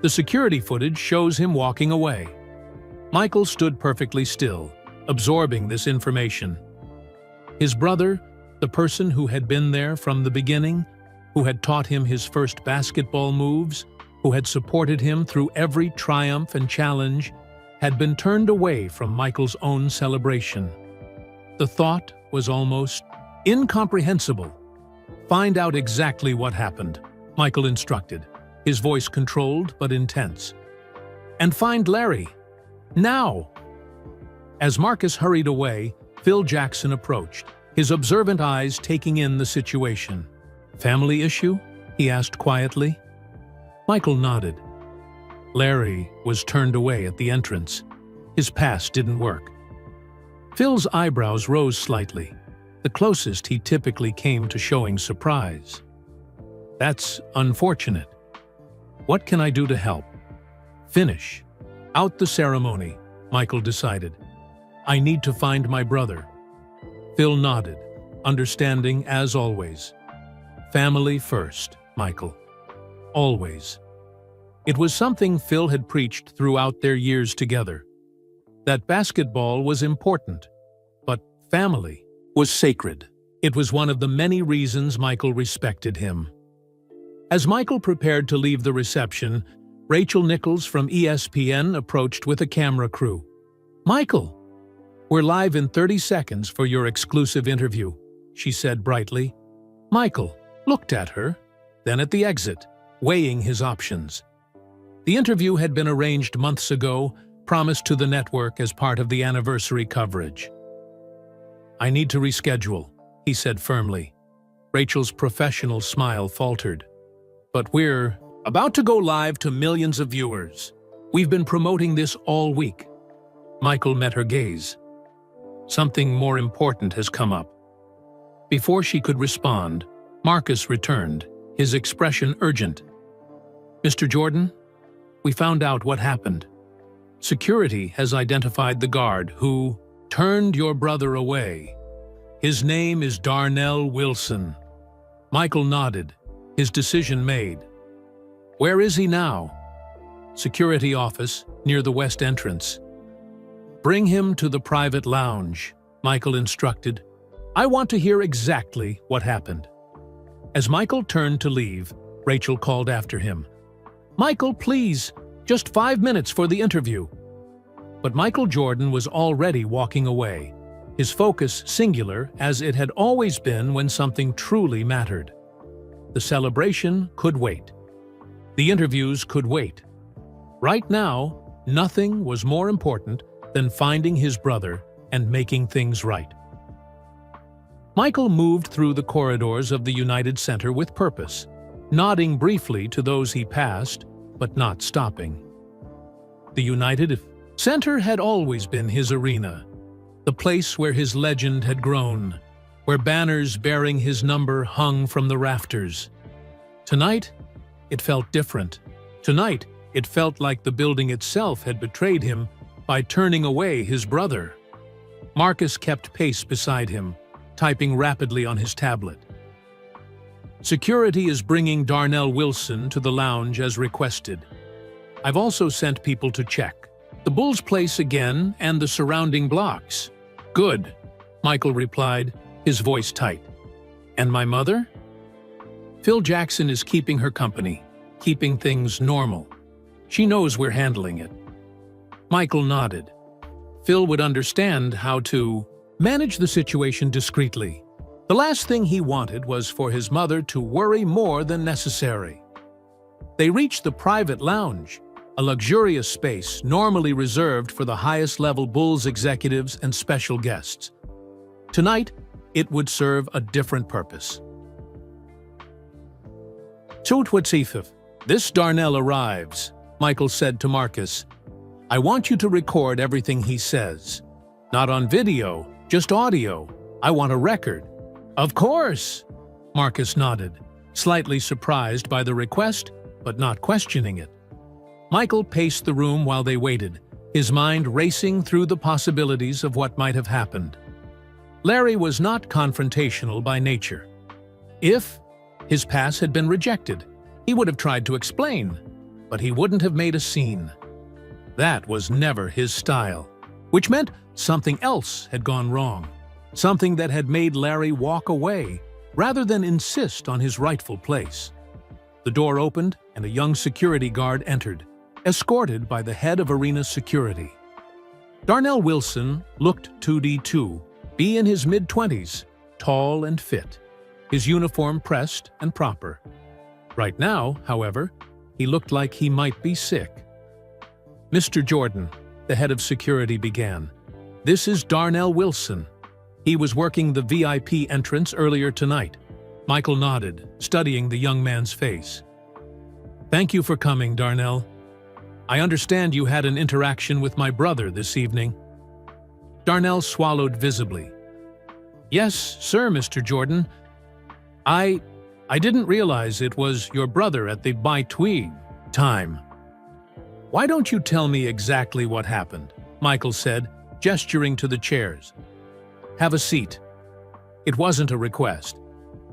The security footage shows him walking away." Michael stood perfectly still, absorbing this information. His brother, the person who had been there from the beginning, who had taught him his first basketball moves, who had supported him through every triumph and challenge, had been turned away from Michael's own celebration. The thought was almost incomprehensible. "Find out exactly what happened," Michael instructed, his voice controlled but intense. "And find Larry. Now!" As Marcus hurried away, Phil Jackson approached, his observant eyes taking in the situation. "Family issue?" he asked quietly. Michael nodded. Larry was turned away at the entrance. His pass didn't work. Phil's eyebrows rose slightly, the closest he typically came to showing surprise. "That's unfortunate. What can I do to help?" "Finish out the ceremony," Michael decided. "I need to find my brother." Phil nodded, understanding as always. Family first, Michael. Always. It was something Phil had preached throughout their years together. That basketball was important, but family was sacred. It was one of the many reasons Michael respected him. As Michael prepared to leave the reception, Rachel Nichols from ESPN approached with a camera crew. "Michael, we're live in 30 seconds for your exclusive interview," she said brightly. Michael looked at her, then at the exit, weighing his options. The interview had been arranged months ago, promised to the network as part of the anniversary coverage. "I need to reschedule," he said firmly. Rachel's professional smile faltered. "But we're about to go live to millions of viewers. We've been promoting this all week." Michael met her gaze. "Something more important has come up." Before she could respond, Marcus returned, his expression urgent. "Mr. Jordan, we found out what happened. Security has identified the guard who turned your brother away. His name is Darnell Wilson." Michael nodded, his decision made. "Where is he now?" "Security office, near the west entrance." "Bring him to the private lounge," Michael instructed. "I want to hear exactly what happened." As Michael turned to leave, Rachel called after him. "Michael, please, just 5 minutes for the interview." But Michael Jordan was already walking away, his focus singular as it had always been when something truly mattered. The celebration could wait. The interviews could wait. Right now, nothing was more important than finding his brother and making things right. Michael moved through the corridors of the United Center with purpose, nodding briefly to those he passed, but not stopping. The United Center had always been his arena, the place where his legend had grown, where banners bearing his number hung from the rafters. Tonight, it felt different. Tonight, it felt like the building itself had betrayed him by turning away his brother. Marcus kept pace beside him, typing rapidly on his tablet. "Security is bringing Darnell Wilson to the lounge as requested. I've also sent people to check the Bulls' place again and the surrounding blocks." "Good," Michael replied, his voice tight. "And my mother?" "Phil Jackson is keeping her company, keeping things normal. She knows we're handling it." Michael nodded. Phil would understand how to manage the situation discreetly. The last thing he wanted was for his mother to worry more than necessary. They reached the private lounge, a luxurious space normally reserved for the highest-level Bulls executives and special guests. Tonight, it would serve a different purpose. "Tutwatsifif, this Darnell arrives," Michael said to Marcus. "I want you to record everything he says. Not on video, just audio. I want a record." "Of course!" Marcus nodded, slightly surprised by the request, but not questioning it. Michael paced the room while they waited, his mind racing through the possibilities of what might have happened. Larry was not confrontational by nature. If his pass had been rejected, he would have tried to explain, but he wouldn't have made a scene. That was never his style, which meant something else had gone wrong, something that had made Larry walk away rather than insist on his rightful place. The door opened and a young security guard entered, escorted by the head of arena security. Darnell Wilson looked 2D2, be in his mid-20s, tall and fit, his uniform pressed and proper. Right now, however, he looked like he might be sick. "Mr. Jordan," the head of security began, "this is Darnell Wilson. He was working the VIP entrance earlier tonight." Michael nodded, studying the young man's face. "Thank you for coming, Darnell. I understand you had an interaction with my brother this evening." Darnell swallowed visibly. "Yes, sir, Mr. Jordan. I didn't realize it was your brother at the Twig time." "Why don't you tell me exactly what happened?" Michael said, gesturing to the chairs. "Have a seat." It wasn't a request.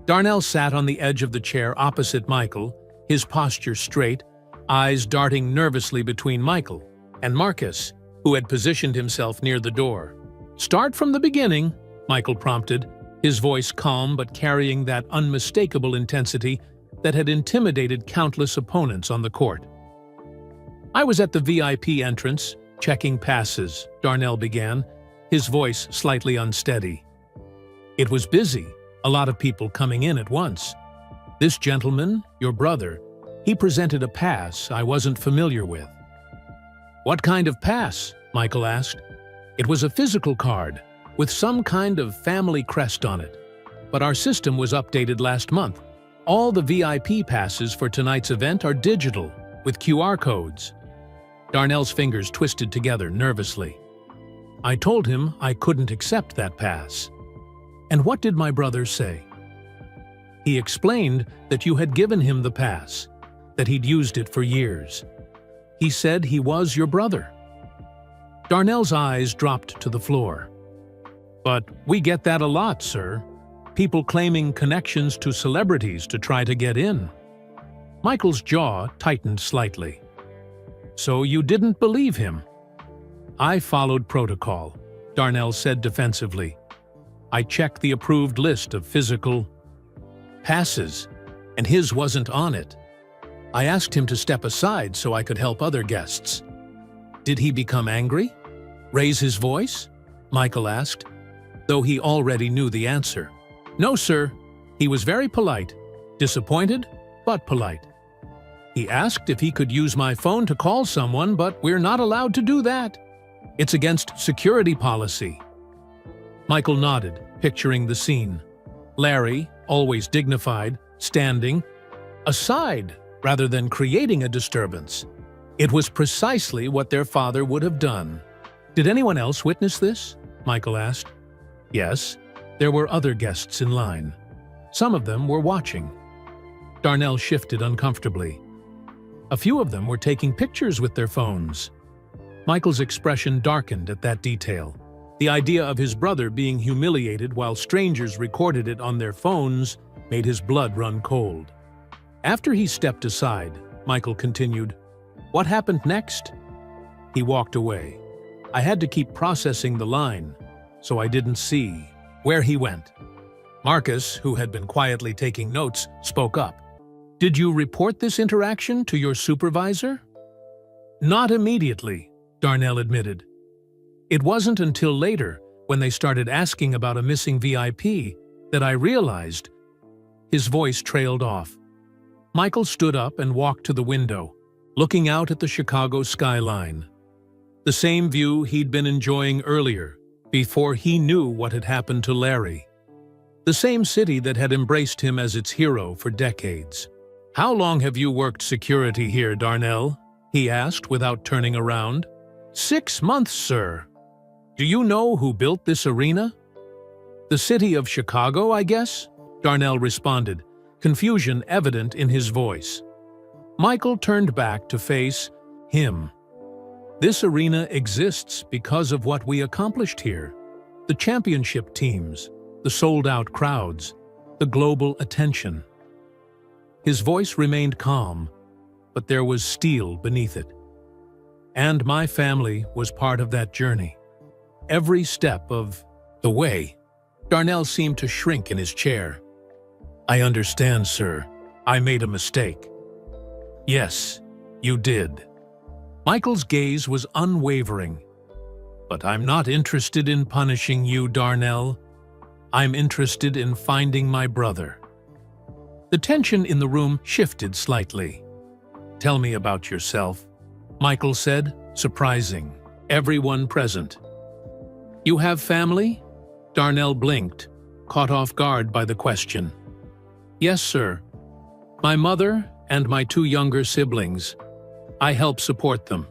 Darnell sat on the edge of the chair opposite Michael, his posture straight, eyes darting nervously between Michael and Marcus, who had positioned himself near the door. "Start from the beginning," Michael prompted, his voice calm but carrying that unmistakable intensity that had intimidated countless opponents on the court. "I was at the VIP entrance, checking passes," Darnell began, his voice slightly unsteady. "It was busy, a lot of people coming in at once. This gentleman, your brother, he presented a pass I wasn't familiar with." "What kind of pass?" Michael asked. "It was a physical card, with some kind of family crest on it. But our system was updated last month. All the VIP passes for tonight's event are digital, with QR codes." Darnell's fingers twisted together nervously. "I told him I couldn't accept that pass." "And what did my brother say?" "He explained that you had given him the pass, that he'd used it for years. He said he was your brother." Darnell's eyes dropped to the floor. "But we get that a lot, sir. People claiming connections to celebrities to try to get in." Michael's jaw tightened slightly. "So you didn't believe him?" "I followed protocol," Darnell said defensively. "I checked the approved list of physical passes, and his wasn't on it. I asked him to step aside so I could help other guests." "Did he become angry? Raise his voice?" Michael asked, though he already knew the answer. "No, sir. He was very polite. Disappointed, but polite. He asked if he could use my phone to call someone, but we're not allowed to do that. It's against security policy." Michael nodded, picturing the scene. Larry, always dignified, standing aside rather than creating a disturbance. It was precisely what their father would have done. "Did anyone else witness this?" Michael asked. "Yes, there were other guests in line. Some of them were watching." Darnell shifted uncomfortably. "A few of them were taking pictures with their phones." Michael's expression darkened at that detail. The idea of his brother being humiliated while strangers recorded it on their phones made his blood run cold. After he stepped aside, Michael continued, "What happened next?" He walked away. "I had to keep processing the line, so I didn't see where he went." Marcus, who had been quietly taking notes, spoke up. "Did you report this interaction to your supervisor?" "Not immediately," Darnell admitted. "It wasn't until later, when they started asking about a missing VIP, that I realized." His voice trailed off. Michael stood up and walked to the window, looking out at the Chicago skyline. The same view he'd been enjoying earlier, before he knew what had happened to Larry. The same city that had embraced him as its hero for decades. "How long have you worked security here, Darnell?" he asked without turning around. 6 months, sir." "Do you know who built this arena?" "The city of Chicago, I guess?" Darnell responded, confusion evident in his voice. Michael turned back to face him. This arena exists because of what we accomplished here. The championship teams, the sold-out crowds, the global attention. His voice remained calm, but there was steel beneath it. And my family was part of that journey. Every step of the way. Darnell seemed to shrink in his chair. I understand, sir. I made a mistake. Yes, you did. Michael's gaze was unwavering. But I'm not interested in punishing you, Darnell. I'm interested in finding my brother. The tension in the room shifted slightly. Tell me about yourself, Michael said, surprising everyone present. You have family? Darnell blinked, caught off guard by the question. Yes, sir. My mother and my 2 younger siblings. I help support them.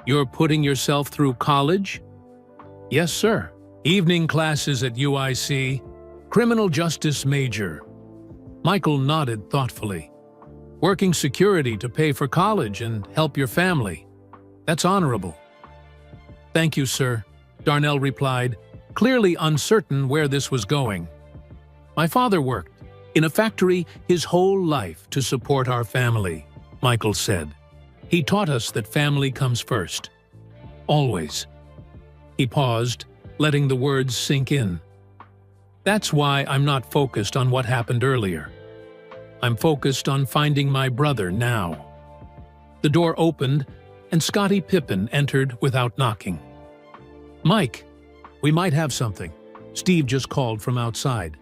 You're putting yourself through college? Yes, sir. Evening classes at UIC. Criminal justice major. Michael nodded thoughtfully. Working security to pay for college and help your family. That's honorable. Thank you, sir, Darnell replied, clearly uncertain where this was going. My father worked in a factory his whole life to support our family, Michael said. He taught us that family comes first. Always. He paused, letting the words sink in. That's why I'm not focused on what happened earlier. I'm focused on finding my brother now. The door opened, and Scottie Pippen entered without knocking. Mike, we might have something. Steve just called from outside.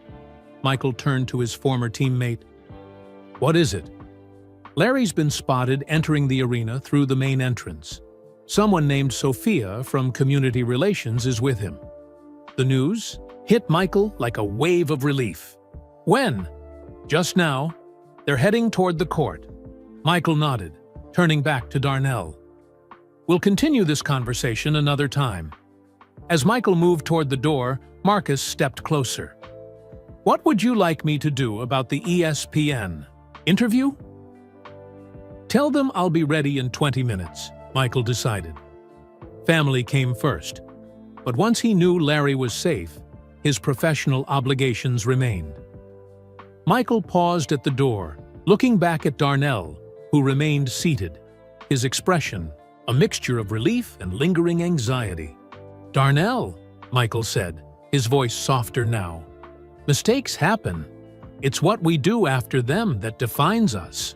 Michael turned to his former teammate. What is it? Larry's been spotted entering the arena through the main entrance. Someone named Sophia from Community Relations is with him. The news hit Michael like a wave of relief. When? Just now. They're heading toward the court. Michael nodded, turning back to Darnell. We'll continue this conversation another time. As Michael moved toward the door, Marcus stepped closer. What would you like me to do about the ESPN interview? Tell them I'll be ready in 20 minutes, Michael decided. Family came first, but once he knew Larry was safe, his professional obligations remained. Michael paused at the door, looking back at Darnell, who remained seated, his expression a mixture of relief and lingering anxiety. Darnell, Michael said, his voice softer now. Mistakes happen. It's what we do after them that defines us.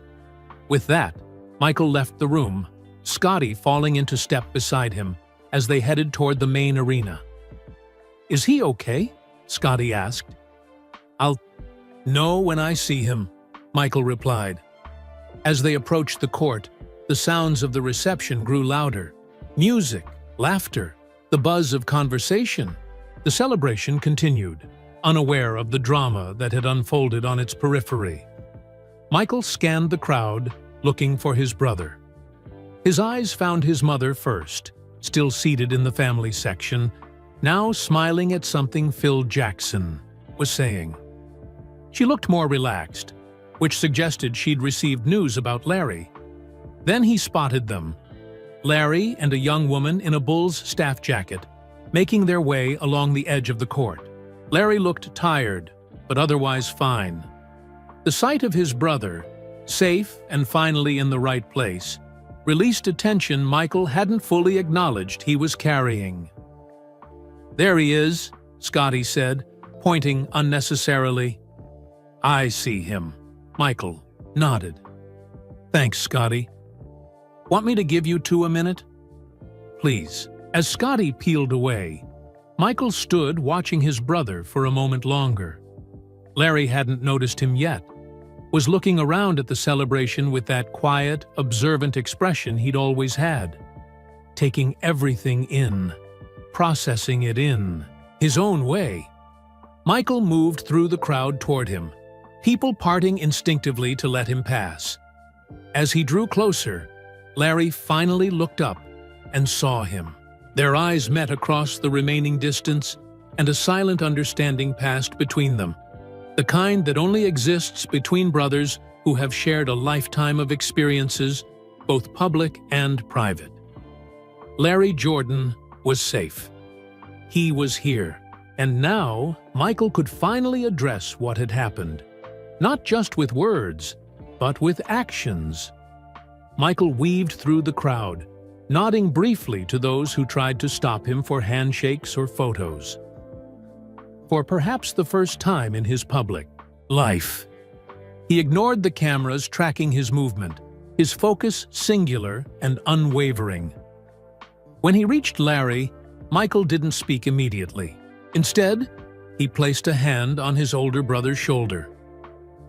With that, Michael left the room, Scottie falling into step beside him as they headed toward the main arena. Is he okay? Scottie asked. I'll know when I see him, Michael replied. As they approached the court, the sounds of the reception grew louder. Music, laughter, the buzz of conversation. The celebration continued, unaware of the drama that had unfolded on its periphery. Michael scanned the crowd, looking for his brother. His eyes found his mother first, still seated in the family section, now smiling at something Phil Jackson was saying. She looked more relaxed, which suggested she'd received news about Larry. Then he spotted them, Larry and a young woman in a Bulls staff jacket, making their way along the edge of the court. Larry looked tired, but otherwise fine. The sight of his brother, safe and finally in the right place, released a tension Michael hadn't fully acknowledged he was carrying. There he is, Scottie said, pointing unnecessarily. I see him. Michael nodded. Thanks, Scottie. Want me to give you 2 a minute? Please. As Scottie peeled away, Michael stood watching his brother for a moment longer. Larry hadn't noticed him yet, was looking around at the celebration with that quiet, observant expression he'd always had, taking everything in, processing it in his own way. Michael moved through the crowd toward him, people parting instinctively to let him pass. As he drew closer, Larry finally looked up and saw him. Their eyes met across the remaining distance, and a silent understanding passed between them. the kind that only exists between brothers who have shared a lifetime of experiences, both public and private. Larry Jordan was safe. He was here, and now Michael could finally address what had happened, not just with words, but with actions. Michael weaved through the crowd, nodding briefly to those who tried to stop him for handshakes or photos. For perhaps the first time in his public life, he ignored the cameras tracking his movement, his focus singular and unwavering. When he reached Larry, Michael didn't speak immediately. Instead, he placed a hand on his older brother's shoulder,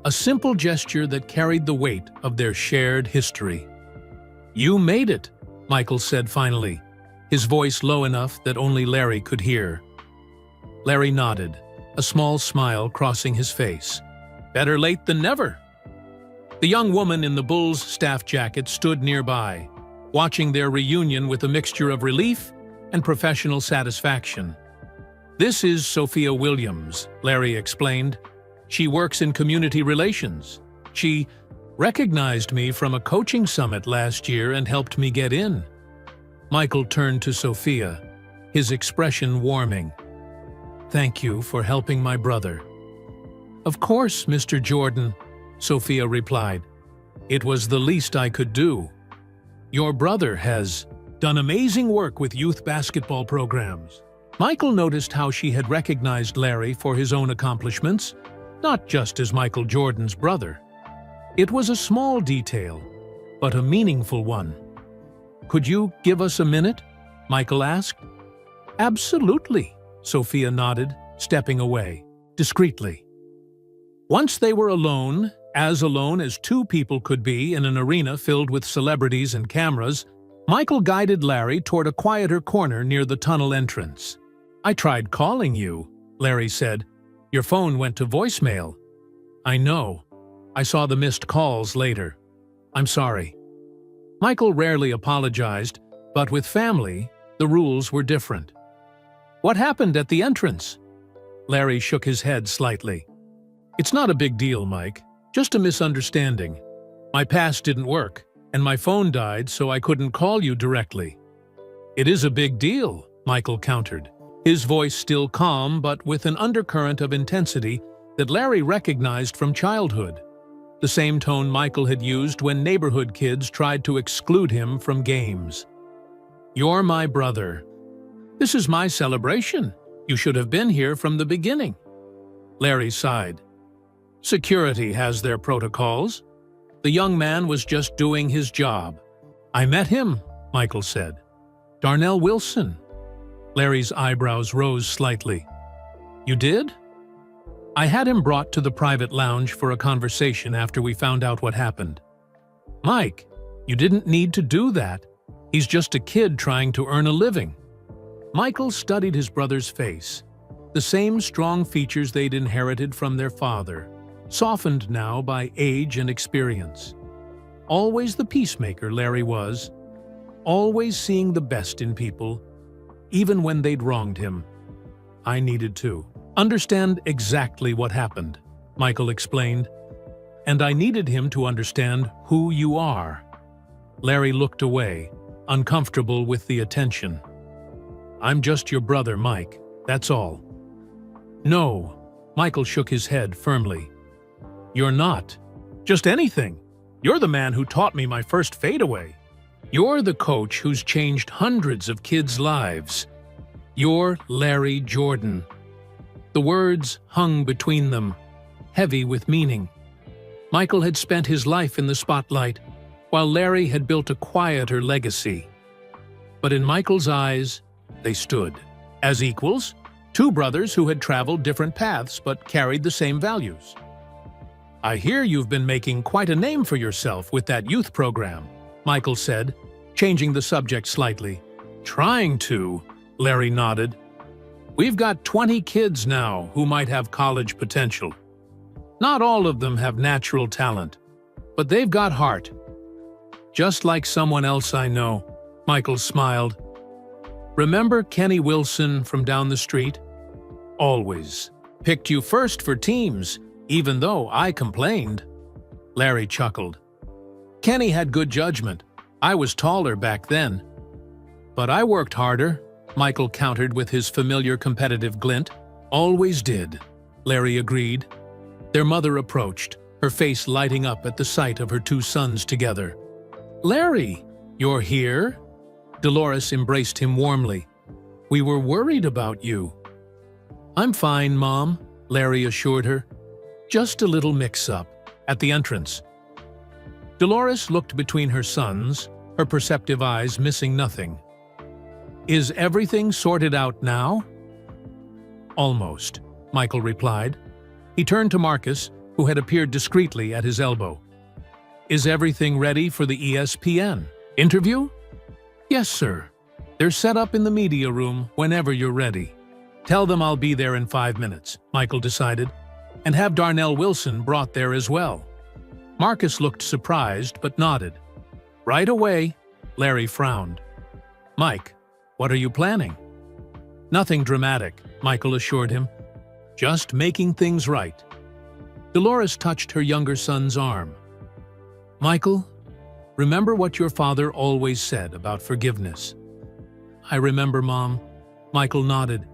a simple gesture that carried the weight of their shared history. "You made it," Michael said finally, his voice low enough that only Larry could hear. Larry nodded, a small smile crossing his face. "Better late than never." The young woman in the Bulls staff jacket stood nearby, watching their reunion with a mixture of relief and professional satisfaction. "This is Sophia Williams," Larry explained. "She works in community relations. She recognized me from a coaching summit last year and helped me get in." Michael turned to Sophia, his expression warming. "Thank you for helping my brother." "Of course, Mr. Jordan," Sophia replied. "It was the least I could do. Your brother has done amazing work with youth basketball programs." Michael noticed how she had recognized Larry for his own accomplishments, not just as Michael Jordan's brother. It was a small detail, but a meaningful one. "Could you give us a minute?" Michael asked. "Absolutely," Sophia nodded, stepping away, discreetly. Once they were alone as two people could be in an arena filled with celebrities and cameras, Michael guided Larry toward a quieter corner near the tunnel entrance. "I tried calling you," Larry said. "Your phone went to voicemail." "I know. I saw the missed calls later. I'm sorry." Michael rarely apologized, but with family, the rules were different. "What happened at the entrance?" Larry shook his head slightly. "It's not a big deal, Mike. Just a misunderstanding. My pass didn't work, and my phone died, so I couldn't call you directly." "It is a big deal," Michael countered, his voice still calm but with an undercurrent of intensity that Larry recognized from childhood, the same tone Michael had used when neighborhood kids tried to exclude him from games. "You're my brother. This is my celebration. You should have been here from the beginning." Larry sighed. "Security has their protocols. The young man was just doing his job." "I met him," Michael said. "Darnell Wilson." Larry's eyebrows rose slightly. "You did?" "I had him brought to the private lounge for a conversation after we found out what happened." "Mike, you didn't need to do that. He's just a kid trying to earn a living." Michael studied his brother's face, the same strong features they'd inherited from their father, softened now by age and experience. Always the peacemaker Larry was, always seeing the best in people, even when they'd wronged him. "I needed to understand exactly what happened," Michael explained. "And I needed him to understand who you are." Larry looked away, uncomfortable with the attention. "I'm just your brother, Mike, that's all." "No," Michael shook his head firmly. "You're not just anything. You're the man who taught me my first fadeaway. You're the coach who's changed hundreds of kids' lives. You're Larry Jordan." The words hung between them, heavy with meaning. Michael had spent his life in the spotlight, while Larry had built a quieter legacy. But in Michael's eyes, they stood as equals, two brothers who had traveled different paths but carried the same values. "I hear you've been making quite a name for yourself with that youth program," Michael said, changing the subject slightly. "Trying to," Larry nodded. "We've got 20 kids now who might have college potential. Not all of them have natural talent, but they've got heart. Just like someone else I know," Michael smiled. "Remember Kenny Wilson from down the street? Always picked you first for teams, even though I complained. Larry chuckled. Kenny had good judgment. I was taller back then. But I worked harder, Michael countered with his familiar competitive glint. Always did, Larry agreed. Their mother approached, her face lighting up at the sight of her two sons together. Larry, you're here? Dolores embraced him warmly. We were worried about you. I'm fine, Mom, Larry assured her. Just a little mix-up at the entrance. Dolores looked between her sons, her perceptive eyes missing nothing. Is everything sorted out now? Almost, Michael replied. He turned to Marcus, who had appeared discreetly at his elbow. Is everything ready for the ESPN interview? Yes, sir. They're set up in the media room whenever you're ready. Tell them I'll be there in 5 minutes, Michael decided, and have Darnell Wilson brought there as well. Marcus looked surprised but nodded. Right away, Larry frowned. Mike, what are you planning? Nothing dramatic, Michael assured him. Just making things right. Dolores touched her younger son's arm. Michael, remember what your father always said about forgiveness. I remember, Mom. Michael nodded.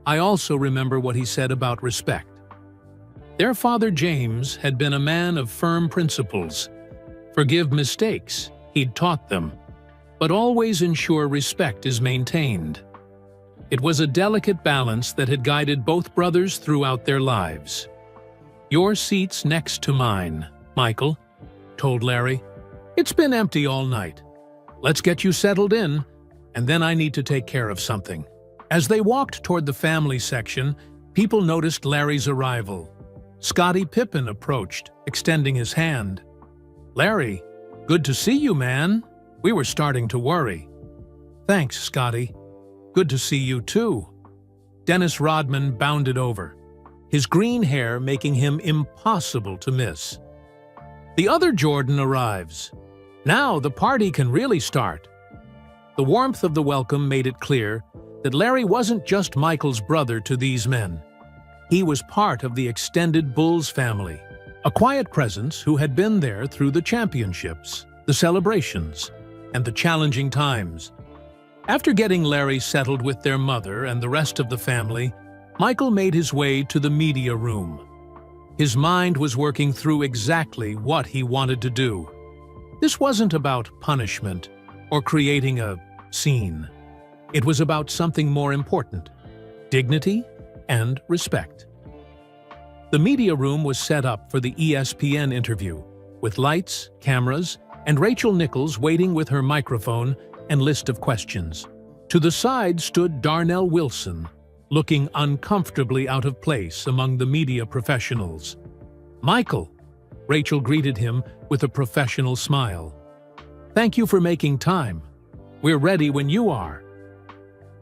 I also remember what he said about respect. Their father James had been a man of firm principles. Forgive mistakes, he'd taught them, but always ensure respect is maintained. It was a delicate balance that had guided both brothers throughout their lives. Your seat's next to mine, Michael, told Larry. It's been empty all night. Let's get you settled in, and then I need to take care of something. As they walked toward the family section, people noticed Larry's arrival. Scottie Pippen approached, extending his hand. Larry, good to see you, man. We were starting to worry. Thanks, Scottie. Good to see you, too. Dennis Rodman bounded over, his green hair making him impossible to miss. The other Jordan arrives. Now the party can really start. The warmth of the welcome made it clear that Larry wasn't just Michael's brother to these men. He was part of the extended Bulls family, a quiet presence who had been there through the championships, the celebrations, and the challenging times. After getting Larry settled with their mother and the rest of the family, Michael made his way to the media room. His mind was working through exactly what he wanted to do. This wasn't about punishment or creating a scene. It was about something more important: dignity and respect. The media room was set up for the ESPN interview, with lights, cameras, and Rachel Nichols waiting with her microphone and list of questions. To the side stood Darnell Wilson, looking uncomfortably out of place among the media professionals. Michael, Rachel greeted him with a professional smile. Thank you for making time. We're ready when you are.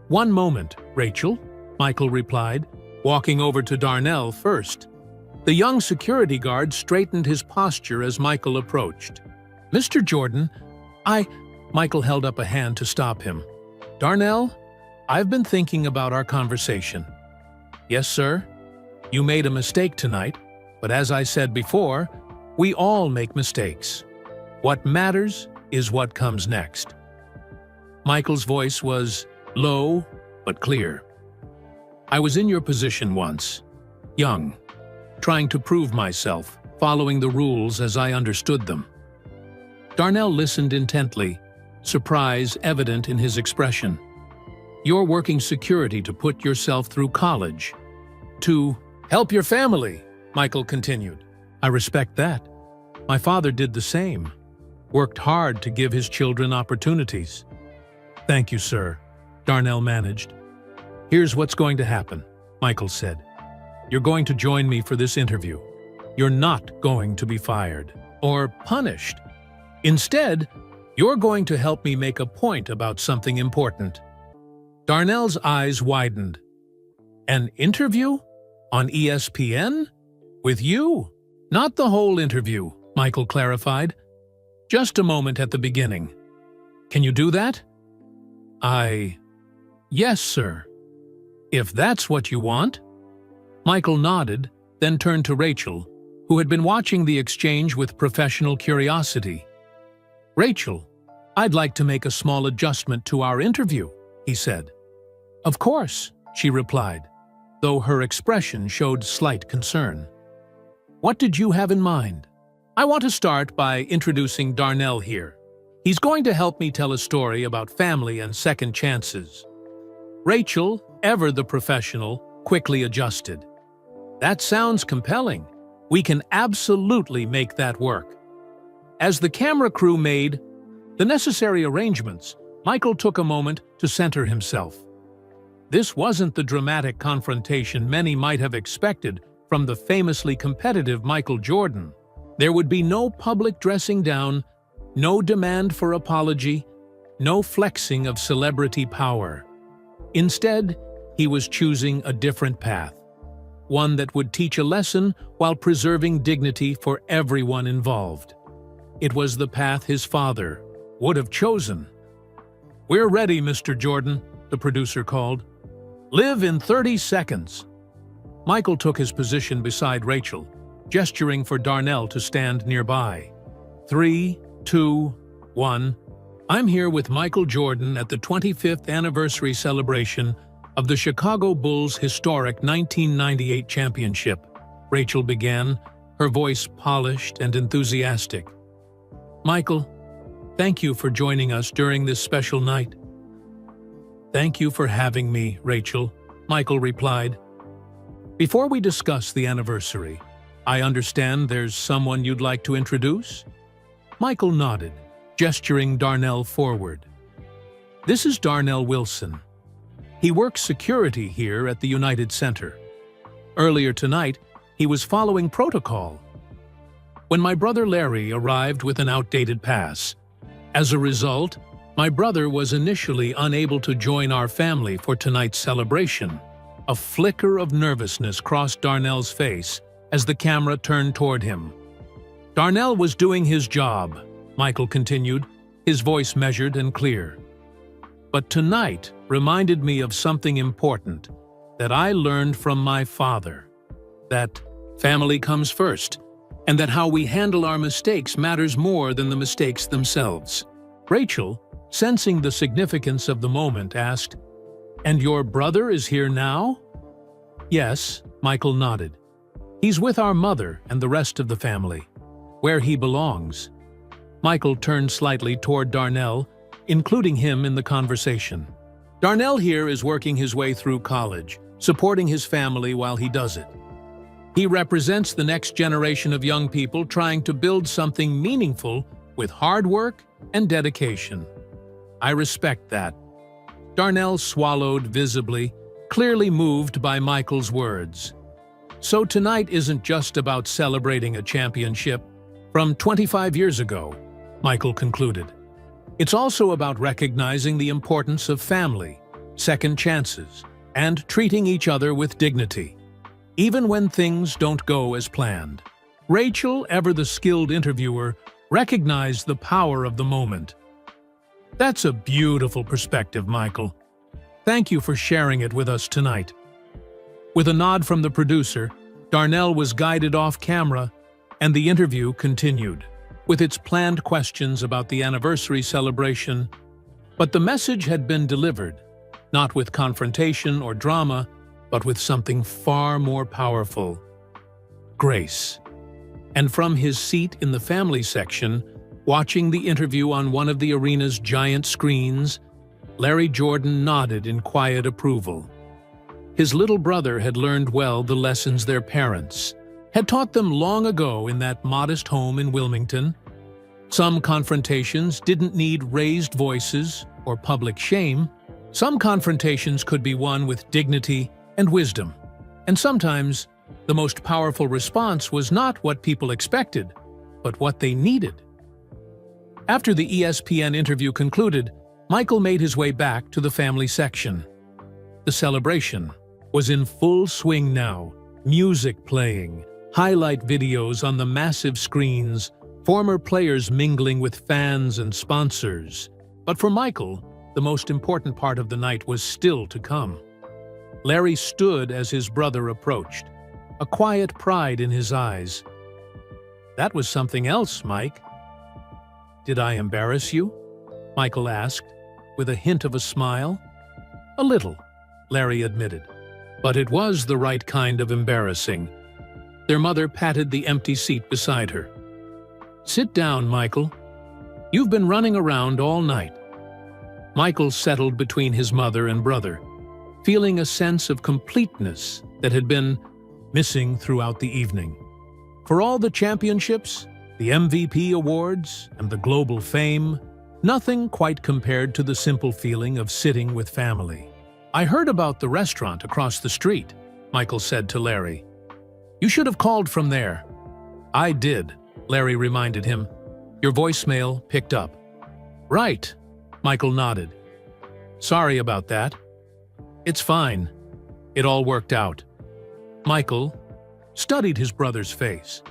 One moment, Rachel, Michael replied, walking over to Darnell first. The young security guard straightened his posture as Michael approached. Mr. Jordan, Michael held up a hand to stop him. Darnell, I've been thinking about our conversation. Yes, sir. You made a mistake tonight, but as I said before, we all make mistakes. What matters is what comes next. Michael's voice was low but clear. I was in your position once, young, trying to prove myself, following the rules as I understood them. Darnell listened intently, surprise evident in his expression. You're working security to put yourself through college. To help your family, Michael continued. I respect that. My father did the same. Worked hard to give his children opportunities. Thank you, sir, Darnell managed. Here's what's going to happen, Michael said. You're going to join me for this interview. You're not going to be fired or punished. Instead, you're going to help me make a point about something important. Darnell's eyes widened. An interview? On ESPN? With you? Not the whole interview, Michael clarified. Just a moment at the beginning. Can you do that? Yes, sir. If that's what you want. Michael nodded, then turned to Rachel, who had been watching the exchange with professional curiosity. "Rachel, I'd like to make a small adjustment to our interview," he said. "Of course," she replied, though her expression showed slight concern. "What did you have in mind?" "I want to start by introducing Darnell here. He's going to help me tell a story about family and second chances." Rachel, ever the professional, quickly adjusted. "That sounds compelling. We can absolutely make that work." As the camera crew made the necessary arrangements, Michael took a moment to center himself. This wasn't the dramatic confrontation many might have expected from the famously competitive Michael Jordan. There would be no public dressing down, no demand for apology, no flexing of celebrity power. Instead, he was choosing a different path, one that would teach a lesson while preserving dignity for everyone involved. It was the path his father would have chosen. "We're ready, Mr. Jordan," the producer called. "Live in 30 seconds." Michael took his position beside Rachel, gesturing for Darnell to stand nearby. 3, 2, 1. "I'm here with Michael Jordan at the 25th anniversary celebration of the Chicago Bulls' historic 1998 championship," Rachel began, her voice polished and enthusiastic. "Michael, thank you for joining us during this special night." "Thank you for having me, Rachel," Michael replied. "Before we discuss the anniversary, I understand there's someone you'd like to introduce?" Michael nodded, gesturing Darnell forward. "This is Darnell Wilson. He works security here at the United Center. Earlier tonight, he was following protocol when my brother Larry arrived with an outdated pass. As a result, my brother was initially unable to join our family for tonight's celebration." A flicker of nervousness crossed Darnell's face as the camera turned toward him. "Darnell was doing his job," Michael continued, his voice measured and clear. "But tonight reminded me of something important that I learned from my father. That family comes first, and that how we handle our mistakes matters more than the mistakes themselves." Rachel, sensing the significance of the moment, asked, "And your brother is here now?" "Yes," Michael nodded. "He's with our mother and the rest of the family, where he belongs." Michael turned slightly toward Darnell, including him in the conversation. "Darnell here is working his way through college, supporting his family while he does it. He represents the next generation of young people trying to build something meaningful with hard work and dedication. I respect that." Darnell swallowed visibly, clearly moved by Michael's words. "So tonight isn't just about celebrating a championship from 25 years ago," Michael concluded. "It's also about recognizing the importance of family, second chances, and treating each other with dignity, even when things don't go as planned." Rachel, ever the skilled interviewer, recognized the power of the moment. "That's a beautiful perspective, Michael. Thank you for sharing it with us tonight." With a nod from the producer, Darnell was guided off camera, and the interview continued, with its planned questions about the anniversary celebration. But the message had been delivered, not with confrontation or drama, but with something far more powerful: grace. And from his seat in the family section, watching the interview on one of the arena's giant screens, Larry Jordan nodded in quiet approval. His little brother had learned well the lessons their parents had taught them long ago in that modest home in Wilmington. Some confrontations didn't need raised voices or public shame. Some confrontations could be won with dignity and wisdom. And sometimes, the most powerful response was not what people expected, but what they needed. After the ESPN interview concluded, Michael made his way back to the family section. The celebration was in full swing now, music playing, highlight videos on the massive screens, former players mingling with fans and sponsors. But for Michael, the most important part of the night was still to come. Larry stood as his brother approached, a quiet pride in his eyes. "That was something else, Mike." "Did I embarrass you?" Michael asked, with a hint of a smile. "A little," Larry admitted. "But it was the right kind of embarrassing." Their mother patted the empty seat beside her. "Sit down, Michael. You've been running around all night." Michael settled between his mother and brother, feeling a sense of completeness that had been missing throughout the evening. For all the championships, the MVP awards, and the global fame, nothing quite compared to the simple feeling of sitting with family. "I heard about the restaurant across the street," Michael said to Larry. "You should have called from there." "I did," Larry reminded him. "Your voicemail picked up." "Right," Michael nodded. "Sorry about that." "It's fine. It all worked out." Michael studied his brother's face.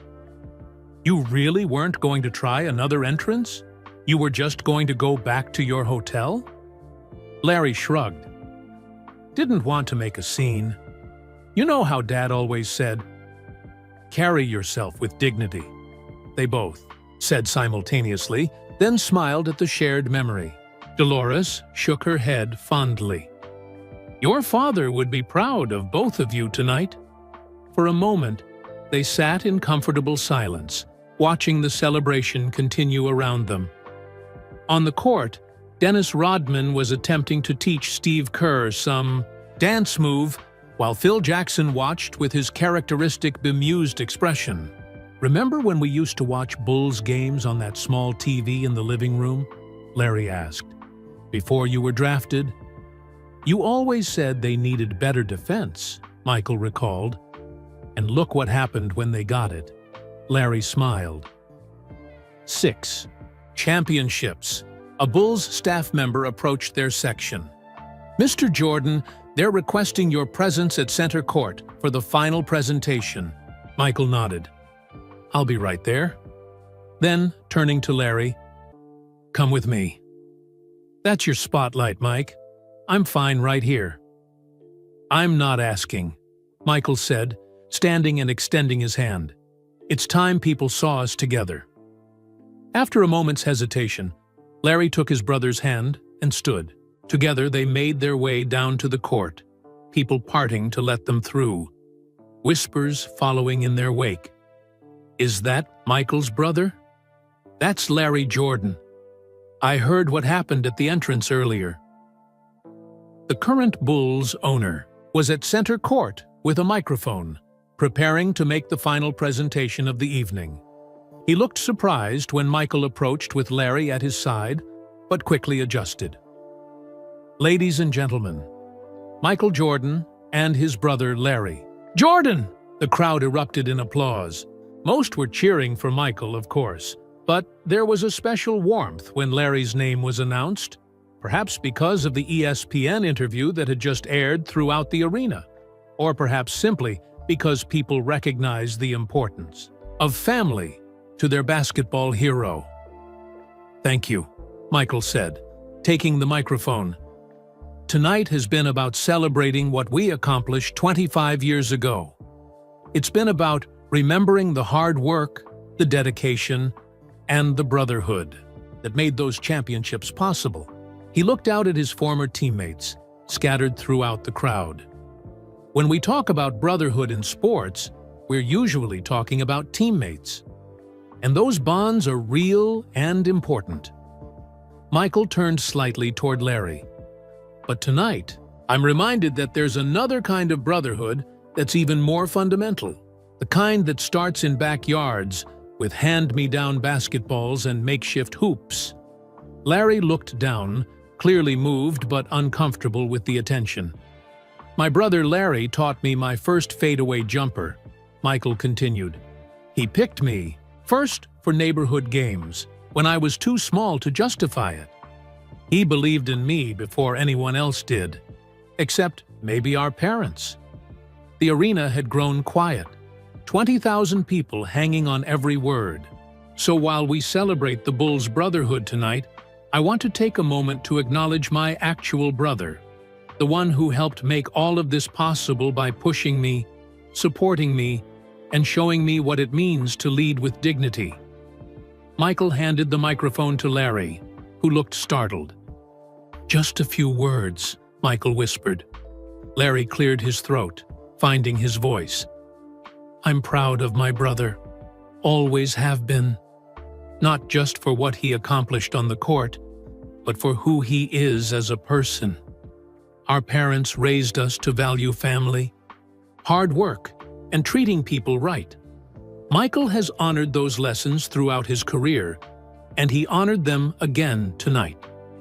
"You really weren't going to try another entrance? You were just going to go back to your hotel?" Larry shrugged. "Didn't want to make a scene. You know how Dad always said, 'Carry yourself with dignity.'" They both said simultaneously, then smiled at the shared memory. Dolores shook her head fondly. "Your father would be proud of both of you tonight." For a moment, they sat in comfortable silence, watching the celebration continue around them. On the court, Dennis Rodman was attempting to teach Steve Kerr some dance move, while Phil Jackson watched with his characteristic bemused expression. "Remember when we used to watch Bulls games on that small TV in the living room?" Larry asked. "Before you were drafted?" "You always said they needed better defense," Michael recalled. "And look what happened when they got it." Larry smiled. 6. Championships. A Bulls staff member approached their section. "Mr. Jordan, they're requesting your presence at center court for the final presentation." Michael nodded. "I'll be right there." Then, turning to Larry, "Come with me." "That's your spotlight, Mike. I'm fine right here." "I'm not asking," Michael said, standing and extending his hand. "It's time people saw us together." After a moment's hesitation, Larry took his brother's hand and stood. Together they made their way down to the court, people parting to let them through, whispers following in their wake. "Is that Michael's brother?" "That's Larry Jordan. I heard what happened at the entrance earlier." The current Bulls owner was at center court with a microphone, preparing to make the final presentation of the evening. He looked surprised when Michael approached with Larry at his side, but quickly adjusted. "Ladies and gentlemen, Michael Jordan and his brother Larry." "Jordan!" The crowd erupted in applause. Most were cheering for Michael, of course, but there was a special warmth when Larry's name was announced, perhaps because of the ESPN interview that had just aired throughout the arena, or perhaps simply because people recognized the importance of family to their basketball hero. "Thank you," Michael said, taking the microphone. "Tonight has been about celebrating what we accomplished 25 years ago. It's been about remembering the hard work, the dedication, and the brotherhood that made those championships possible." He looked out at his former teammates, scattered throughout the crowd. "When we talk about brotherhood in sports, we're usually talking about teammates. And those bonds are real and important." Michael turned slightly toward Larry. "But tonight, I'm reminded that there's another kind of brotherhood that's even more fundamental, the kind that starts in backyards with hand-me-down basketballs and makeshift hoops." Larry looked down, clearly moved but uncomfortable with the attention. "My brother Larry taught me my first fadeaway jumper," Michael continued. "He picked me, first for neighborhood games, when I was too small to justify it. He believed in me before anyone else did, except maybe our parents." The arena had grown quiet, 20,000 people hanging on every word. "So while we celebrate the Bulls' brotherhood tonight, I want to take a moment to acknowledge my actual brother, the one who helped make all of this possible by pushing me supporting me, and showing me what it means to lead with dignity. Michael handed the microphone to Larry, who looked startled. "Just a few words," Michael whispered. Larry cleared his throat, finding his voice. "I'm proud of my brother. Always have been. Not just for what he accomplished on the court, but for who he is as a person. Our parents raised us to value family, hard work, and treating people right. Michael has honored those lessons throughout his career, and he honored them again tonight."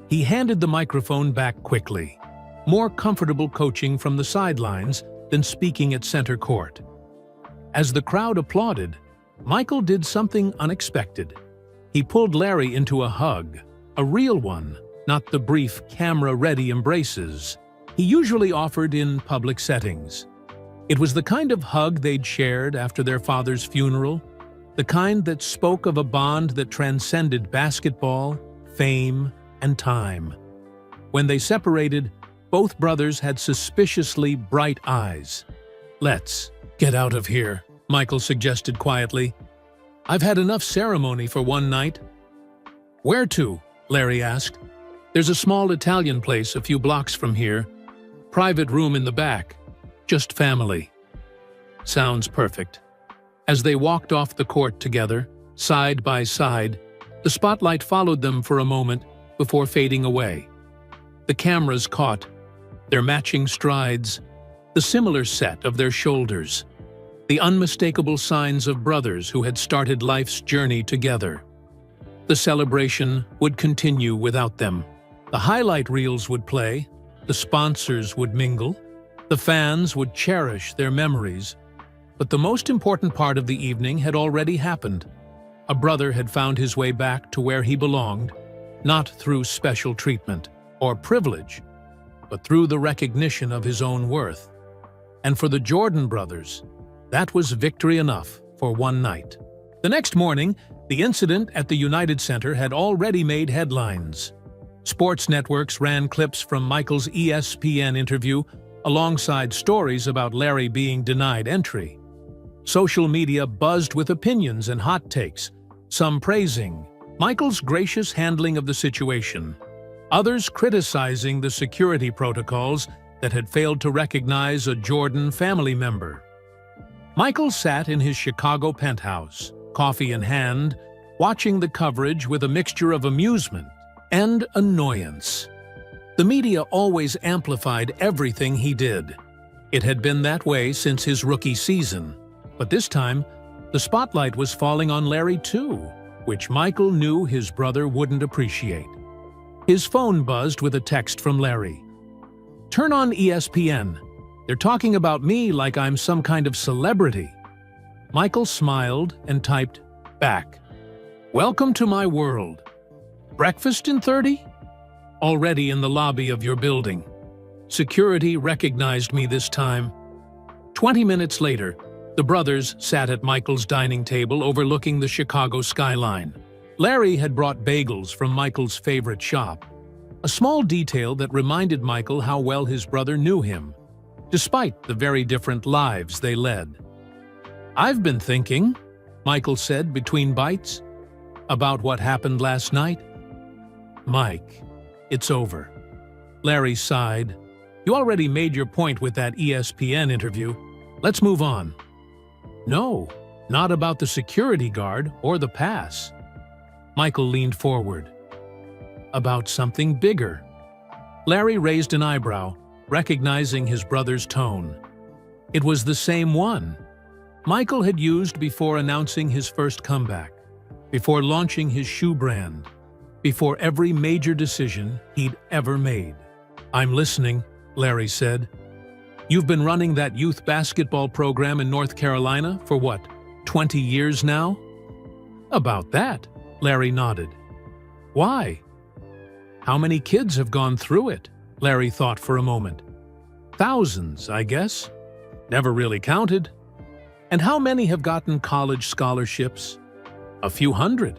He handed the microphone back quickly, more comfortable coaching from the sidelines than speaking at center court. As the crowd applauded, Michael did something unexpected. He pulled Larry into a hug, a real one, not the brief camera-ready embraces he usually offered in public settings. It was the kind of hug they'd shared after their father's funeral, the kind that spoke of a bond that transcended basketball, fame, and time. When they separated, both brothers had suspiciously bright eyes. "Let's get out of here," Michael suggested quietly. "I've had enough ceremony for one night." "Where to?" Larry asked. "There's a small Italian place a few blocks from here. Private room in the back. Just family." "Sounds perfect." As they walked off the court together, side by side, the spotlight followed them for a moment before fading away. The cameras caught their matching strides, the similar set of their shoulders, the unmistakable signs of brothers who had started life's journey together. The celebration would continue without them. The highlight reels would play, the sponsors would mingle, the fans would cherish their memories. But the most important part of the evening had already happened. A brother had found his way back to where he belonged, not through special treatment or privilege, but through the recognition of his own worth. And for the Jordan brothers, that was victory enough for one night. The next morning, the incident at the United Center had already made headlines. Sports networks ran clips from Michael's ESPN interview alongside stories about Larry being denied entry. Social media buzzed with opinions and hot takes, some praising Michael's gracious handling of the situation, others criticizing the security protocols that had failed to recognize a Jordan family member. Michael sat in his Chicago penthouse, coffee in hand, watching the coverage with a mixture of amusement and annoyance. The media always amplified everything he did. It had been that way since his rookie season, but this time, the spotlight was falling on Larry too, which Michael knew his brother wouldn't appreciate. His phone buzzed with a text from Larry. "Turn on ESPN. They're talking about me like I'm some kind of celebrity." Michael smiled and typed back, "Welcome to my world. Breakfast in 30? Already in the lobby of your building. Security recognized me this time." 20 minutes later, the brothers sat at Michael's dining table overlooking the Chicago skyline. Larry had brought bagels from Michael's favorite shop, a small detail that reminded Michael how well his brother knew him, despite the very different lives they led. "I've been thinking," Michael said between bites, "about what happened last night." "Mike, it's over." Larry sighed. "You already made your point with that ESPN interview. Let's move on." "No, not about the security guard or the pass." Michael leaned forward. "About something bigger." Larry raised an eyebrow, recognizing his brother's tone. It was the same one Michael had used before announcing his first comeback, before launching his shoe brand, before every major decision he'd ever made. "I'm listening," Larry said. "You've been running that youth basketball program in North Carolina for what, 20 years now?" "About that," Larry nodded. "Why?" "How many kids have gone through it?" Larry thought for a moment. "Thousands, I guess. Never really counted." "And how many have gotten college scholarships?" "A few hundred.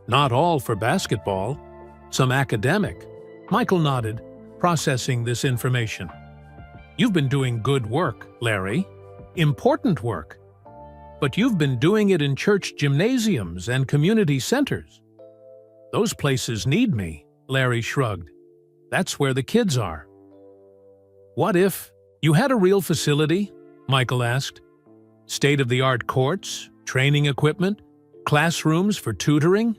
Not all for basketball. Some academic." Michael nodded, processing this information. "You've been doing good work, Larry." Important work. But you've been doing it in church gymnasiums and community centers. Those places need me, Larry shrugged. That's where the kids are. What if you had a real facility? Michael asked. State-of-the-art courts, training equipment, classrooms for tutoring?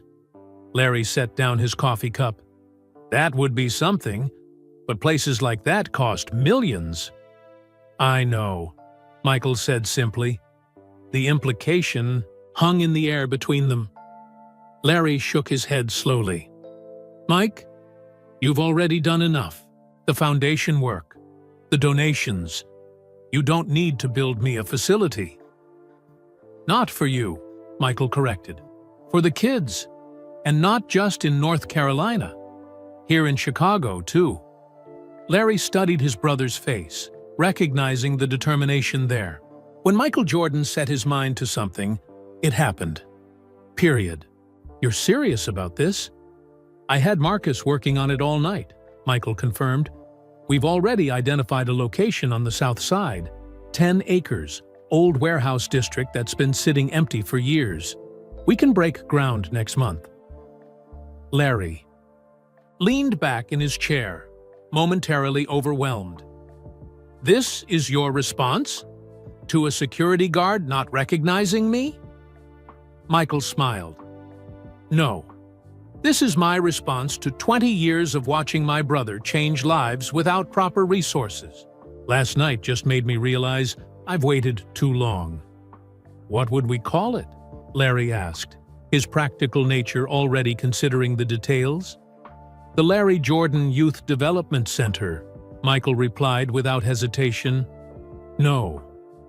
Larry set down his coffee cup. That would be something, but places like that cost millions. I know, Michael said simply. The implication hung in the air between them. Larry shook his head slowly. Mike, you've already done enough. The foundation work, the donations. You don't need to build me a facility. Not for you, Michael corrected. For the kids. And not just in North Carolina. Here in Chicago, too. Larry studied his brother's face, recognizing the determination there. When Michael Jordan set his mind to something, it happened. Period. You're serious about this? I had Marcus working on it all night, Michael confirmed. We've already identified a location on the south side. 10 acres, old warehouse district that's been sitting empty for years. We can break ground next month. Larry leaned back in his chair, momentarily overwhelmed. This is your response? To a security guard not recognizing me? Michael smiled. No. This is my response to 20 years of watching my brother change lives without proper resources. Last night just made me realize I've waited too long. What would we call it? Larry asked, his practical nature already considering the details. The Larry Jordan Youth Development Center, Michael replied without hesitation. No,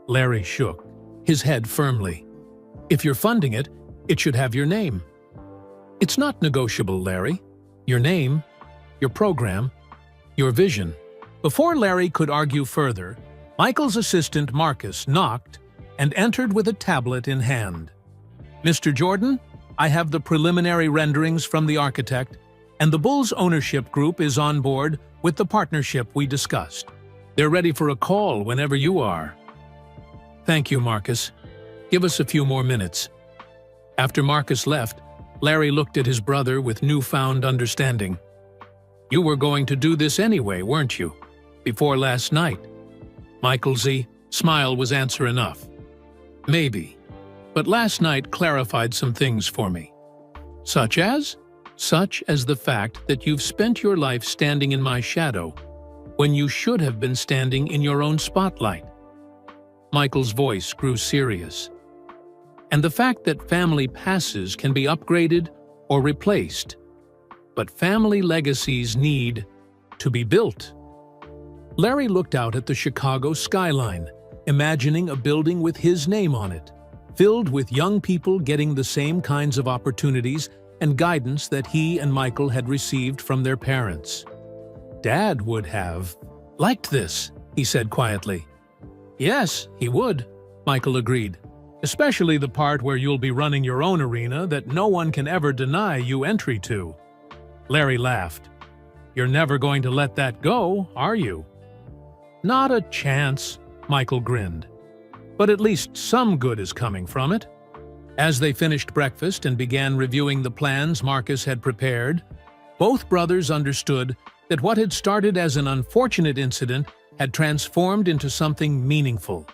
Larry shook, his head firmly. If you're funding it, it should have your name. It's not negotiable, Larry. Your name, your program, your vision. Before Larry could argue further, Michael's assistant Marcus knocked and entered with a tablet in hand. Mr. Jordan, I have the preliminary renderings from the architect, and the Bulls ownership group is on board with the partnership we discussed. They're ready for a call whenever you are. Thank you, Marcus. Give us a few more minutes. After Marcus left, Larry looked at his brother with newfound understanding. You were going to do this anyway, weren't you? Before last night. Michael's smile was answer enough. Maybe. But last night clarified some things for me. Such as? Such as the fact that you've spent your life standing in my shadow when you should have been standing in your own spotlight. Michael's voice grew serious. And the fact that family passes can be upgraded or replaced, but family legacies need to be built. Larry looked out at the Chicago skyline, imagining a building with his name on it, filled with young people getting the same kinds of opportunities and guidance that he and Michael had received from their parents. Dad would have liked this, he said quietly. Yes, he would, Michael agreed. Especially the part where you'll be running your own arena that no one can ever deny you entry to. Larry laughed. You're never going to let that go, are you? Not a chance, Michael grinned. But at least some good is coming from it. As they finished breakfast and began reviewing the plans Marcus had prepared, both brothers understood that what had started as an unfortunate incident had transformed into something meaningful.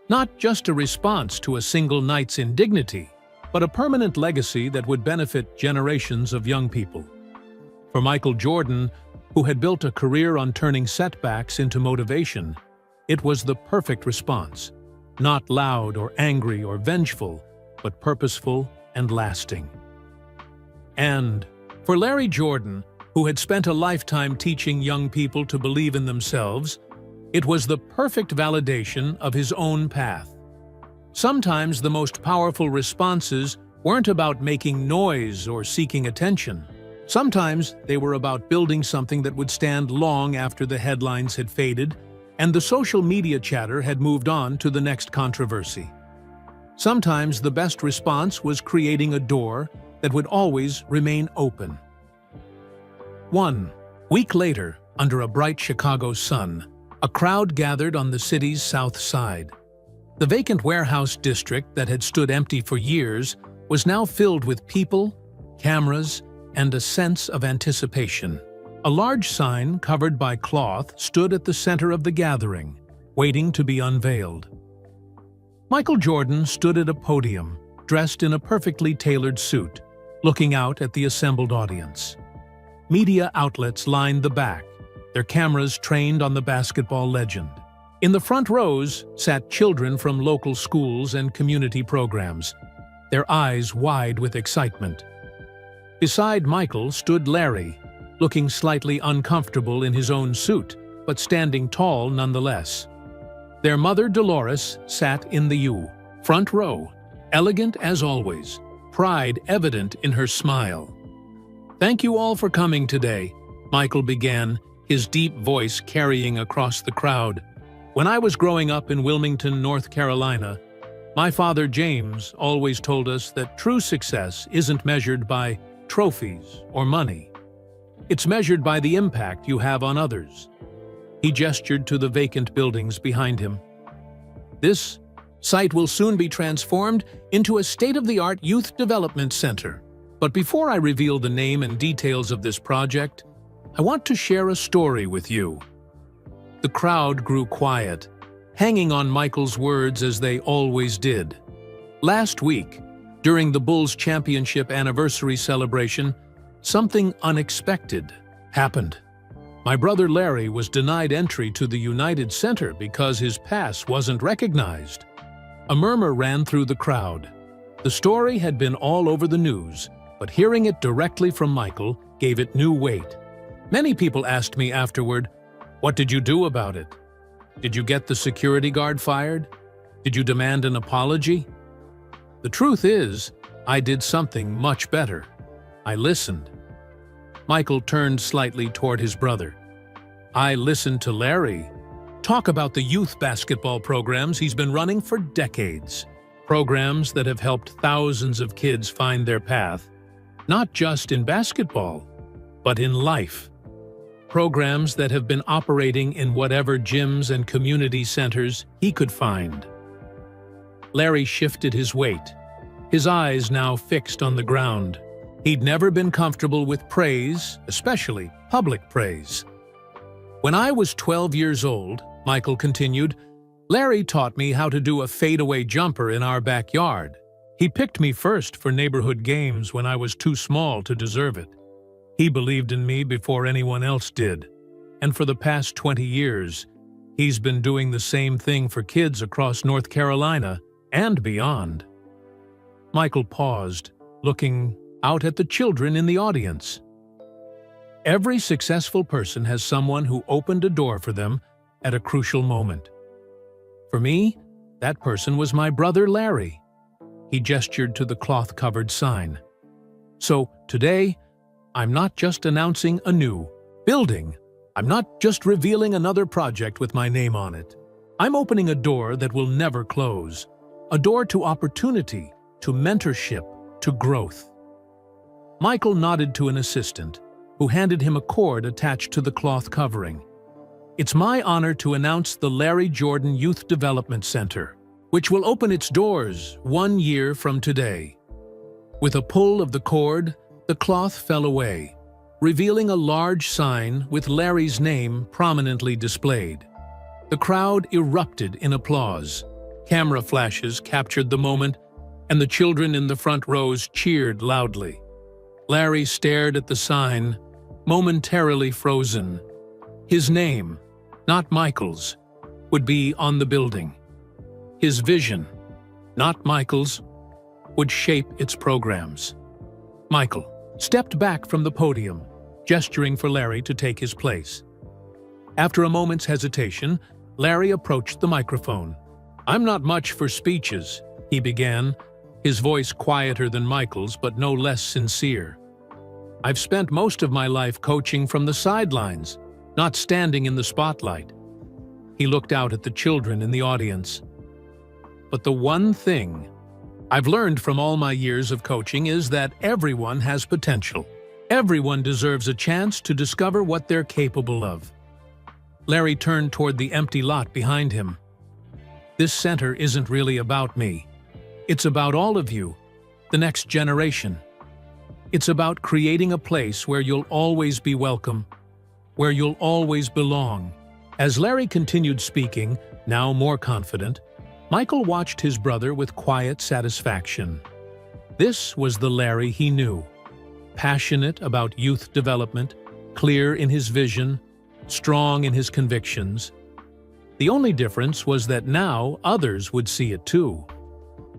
Not just a response to a single night's indignity, but a permanent legacy that would benefit generations of young people. For Michael Jordan, who had built a career on turning setbacks into motivation, it was the perfect response. Not loud or angry or vengeful, but purposeful and lasting. And for Larry Jordan, who had spent a lifetime teaching young people to believe in themselves, it was the perfect validation of his own path. Sometimes the most powerful responses weren't about making noise or seeking attention. Sometimes they were about building something that would stand long after the headlines had faded and the social media chatter had moved on to the next controversy. Sometimes the best response was creating a door that would always remain open. 1 week later, under a bright Chicago sun, a crowd gathered on the city's south side. The vacant warehouse district that had stood empty for years was now filled with people, cameras, and a sense of anticipation. A large sign covered by cloth stood at the center of the gathering, waiting to be unveiled. Michael Jordan stood at a podium, dressed in a perfectly tailored suit, looking out at the assembled audience. Media outlets lined the back, their cameras trained on the basketball legend. In the front rows sat children from local schools and community programs, their eyes wide with excitement. Beside Michael stood Larry, looking slightly uncomfortable in his own suit, but standing tall nonetheless. Their mother Dolores sat in the front row, elegant as always, pride evident in her smile. "Thank you all for coming today," Michael began, his deep voice carrying across the crowd. "When I was growing up in Wilmington, North Carolina, my father James always told us that true success isn't measured by trophies or money. It's measured by the impact you have on others." He gestured to the vacant buildings behind him. "This site will soon be transformed into a state-of-the-art youth development center. But before I reveal the name and details of this project, I want to share a story with you." The crowd grew quiet, hanging on Michael's words as they always did. Last week, during the Bulls' championship anniversary celebration, something unexpected happened. My brother Larry was denied entry to the United Center because his pass wasn't recognized. A murmur ran through the crowd. The story had been all over the news, but hearing it directly from Michael gave it new weight. Many people asked me afterward, "What did you do about it? Did you get the security guard fired? Did you demand an apology?" The truth is, I did something much better. I listened. Michael turned slightly toward his brother. "I listened to Larry talk about the youth basketball programs he's been running for decades. Programs that have helped thousands of kids find their path, not just in basketball, but in life. Programs that have been operating in whatever gyms and community centers he could find." Larry shifted his weight, his eyes now fixed on the ground. He'd never been comfortable with praise, especially public praise. "When I was 12 years old," Michael continued, "Larry taught me how to do a fadeaway jumper in our backyard. He picked me first for neighborhood games when I was too small to deserve it. He believed in me before anyone else did. And for the past 20 years, he's been doing the same thing for kids across North Carolina and beyond." Michael paused, looking out at the children in the audience. Every successful person has someone who opened a door for them at a crucial moment. For me, that person was my brother Larry. He gestured to the cloth-covered sign. So today, I'm not just announcing a new building. I'm not just revealing another project with my name on it. I'm opening a door that will never close. A door to opportunity, to mentorship, to growth. Michael nodded to an assistant, who handed him a cord attached to the cloth covering. "It's my honor to announce the Larry Jordan Youth Development Center, which will open its doors 1 year from today." With a pull of the cord, the cloth fell away, revealing a large sign with Larry's name prominently displayed. The crowd erupted in applause. Camera flashes captured the moment, and the children in the front rows cheered loudly. Larry stared at the sign, momentarily frozen. His name, not Michael's, would be on the building. His vision, not Michael's, would shape its programs. Michael stepped back from the podium, gesturing for Larry to take his place. After a moment's hesitation, Larry approached the microphone. "I'm not much for speeches," he began, his voice quieter than Michael's but no less sincere. "I've spent most of my life coaching from the sidelines, not standing in the spotlight." He looked out at the children in the audience. "But the one thing I've learned from all my years of coaching is that everyone has potential. Everyone deserves a chance to discover what they're capable of." Larry turned toward the empty lot behind him. This center isn't really about me. It's about all of you, the next generation. It's about creating a place where you'll always be welcome, where you'll always belong. As Larry continued speaking, now more confident, Michael watched his brother with quiet satisfaction. This was the Larry he knew. Passionate about youth development, clear in his vision, strong in his convictions. The only difference was that now others would see it too.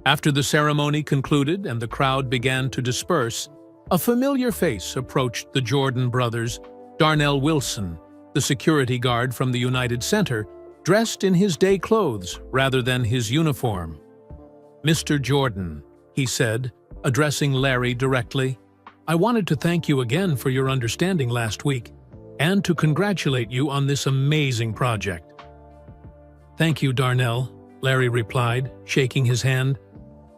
After the ceremony concluded and the crowd began to disperse, a familiar face approached the Jordan brothers. Darnell Wilson, the security guard from the United Center, dressed in his day clothes rather than his uniform. "Mr. Jordan," he said, addressing Larry directly, "I wanted to thank you again for your understanding last week and to congratulate you on this amazing project." "Thank you, Darnell," Larry replied, shaking his hand.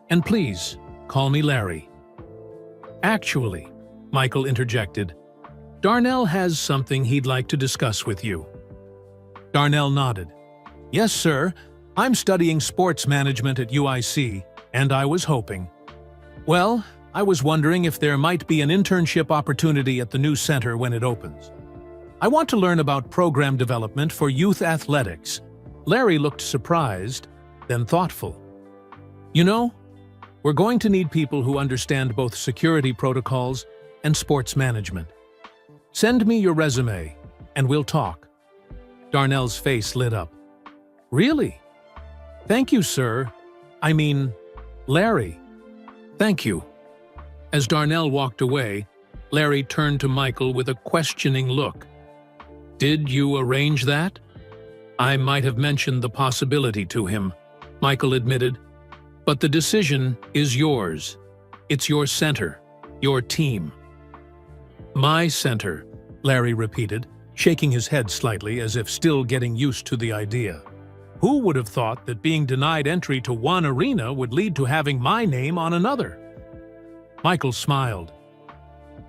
"And please, call me Larry." "Actually," Michael interjected, "Darnell has something he'd like to discuss with you." Darnell nodded. "Yes, sir. I'm studying sports management at UIC, and I was hoping. Well, I was wondering if there might be an internship opportunity at the new center when it opens. I want to learn about program development for youth athletics." Larry looked surprised, then thoughtful. "You know, we're going to need people who understand both security protocols and sports management. Send me your resume, and we'll talk." Darnell's face lit up. "Really? Thank you, sir. I mean, Larry. Thank you." As Darnell walked away, Larry turned to Michael with a questioning look. "Did you arrange that?" "I might have mentioned the possibility to him," Michael admitted. "But the decision is yours. It's your center, your team." "My center," Larry repeated, shaking his head slightly as if still getting used to the idea. "Who would have thought that being denied entry to one arena would lead to having my name on another?" Michael smiled.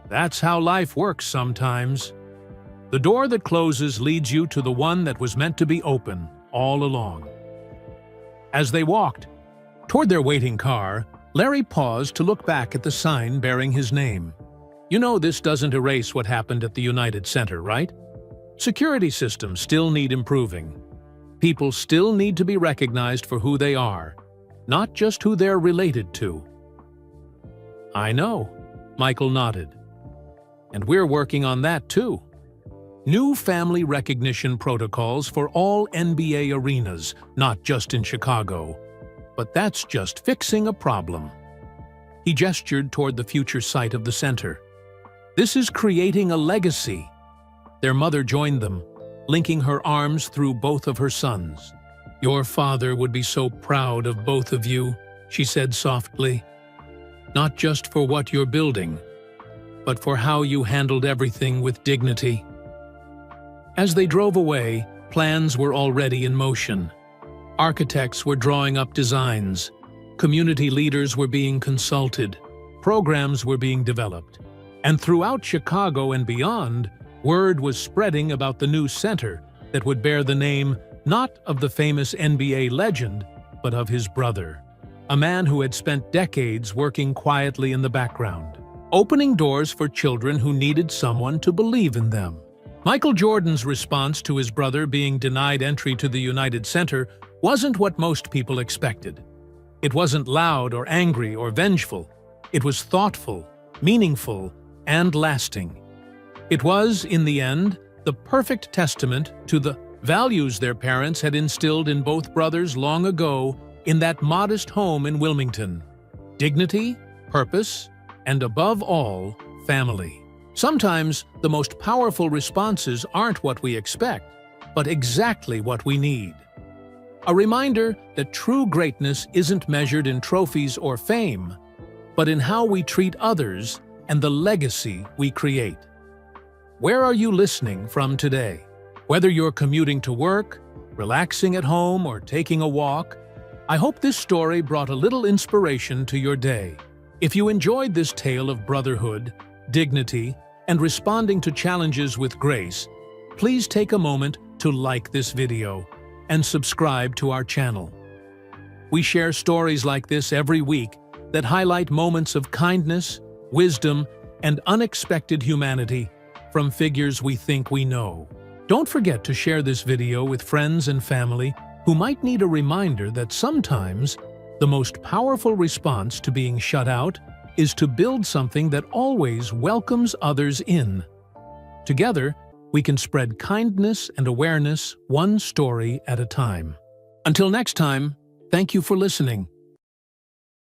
"That's how life works sometimes. The door that closes leads you to the one that was meant to be open all along." As they walked toward their waiting car, Larry paused to look back at the sign bearing his name. "You know, this doesn't erase what happened at the United Center, right? Security systems still need improving. People still need to be recognized for who they are, not just who they're related to." "I know," Michael nodded. "And we're working on that too. New family recognition protocols for all NBA arenas, not just in Chicago. But that's just fixing a problem." He gestured toward the future site of the center. "This is creating a legacy." Their mother joined them, linking her arms through both of her sons. "Your father would be so proud of both of you," she said softly. "Not just for what you're building, but for how you handled everything with dignity." As they drove away, plans were already in motion. Architects were drawing up designs. Community leaders were being consulted. Programs were being developed. And throughout Chicago and beyond, word was spreading about the new center that would bear the name not of the famous NBA legend, but of his brother, a man who had spent decades working quietly in the background, opening doors for children who needed someone to believe in them. Michael Jordan's response to his brother being denied entry to the United Center wasn't what most people expected. It wasn't loud or angry or vengeful. It was thoughtful, meaningful, and lasting. It was, in the end, the perfect testament to the values their parents had instilled in both brothers long ago in that modest home in Wilmington: dignity, purpose, and above all, family. Sometimes the most powerful responses aren't what we expect, but exactly what we need. A reminder that true greatness isn't measured in trophies or fame, but in how we treat others and the legacy we create. Where are you listening from today? Whether you're commuting to work, relaxing at home, or taking a walk, I hope this story brought a little inspiration to your day. If you enjoyed this tale of brotherhood, dignity, and responding to challenges with grace, please take a moment to like this video and subscribe to our channel. We share stories like this every week that highlight moments of kindness, wisdom, and unexpected humanity from figures we think we know. Don't forget to share this video with friends and family who might need a reminder that sometimes the most powerful response to being shut out is to build something that always welcomes others in. Together, we can spread kindness and awareness one story at a time. Until next time, thank you for listening.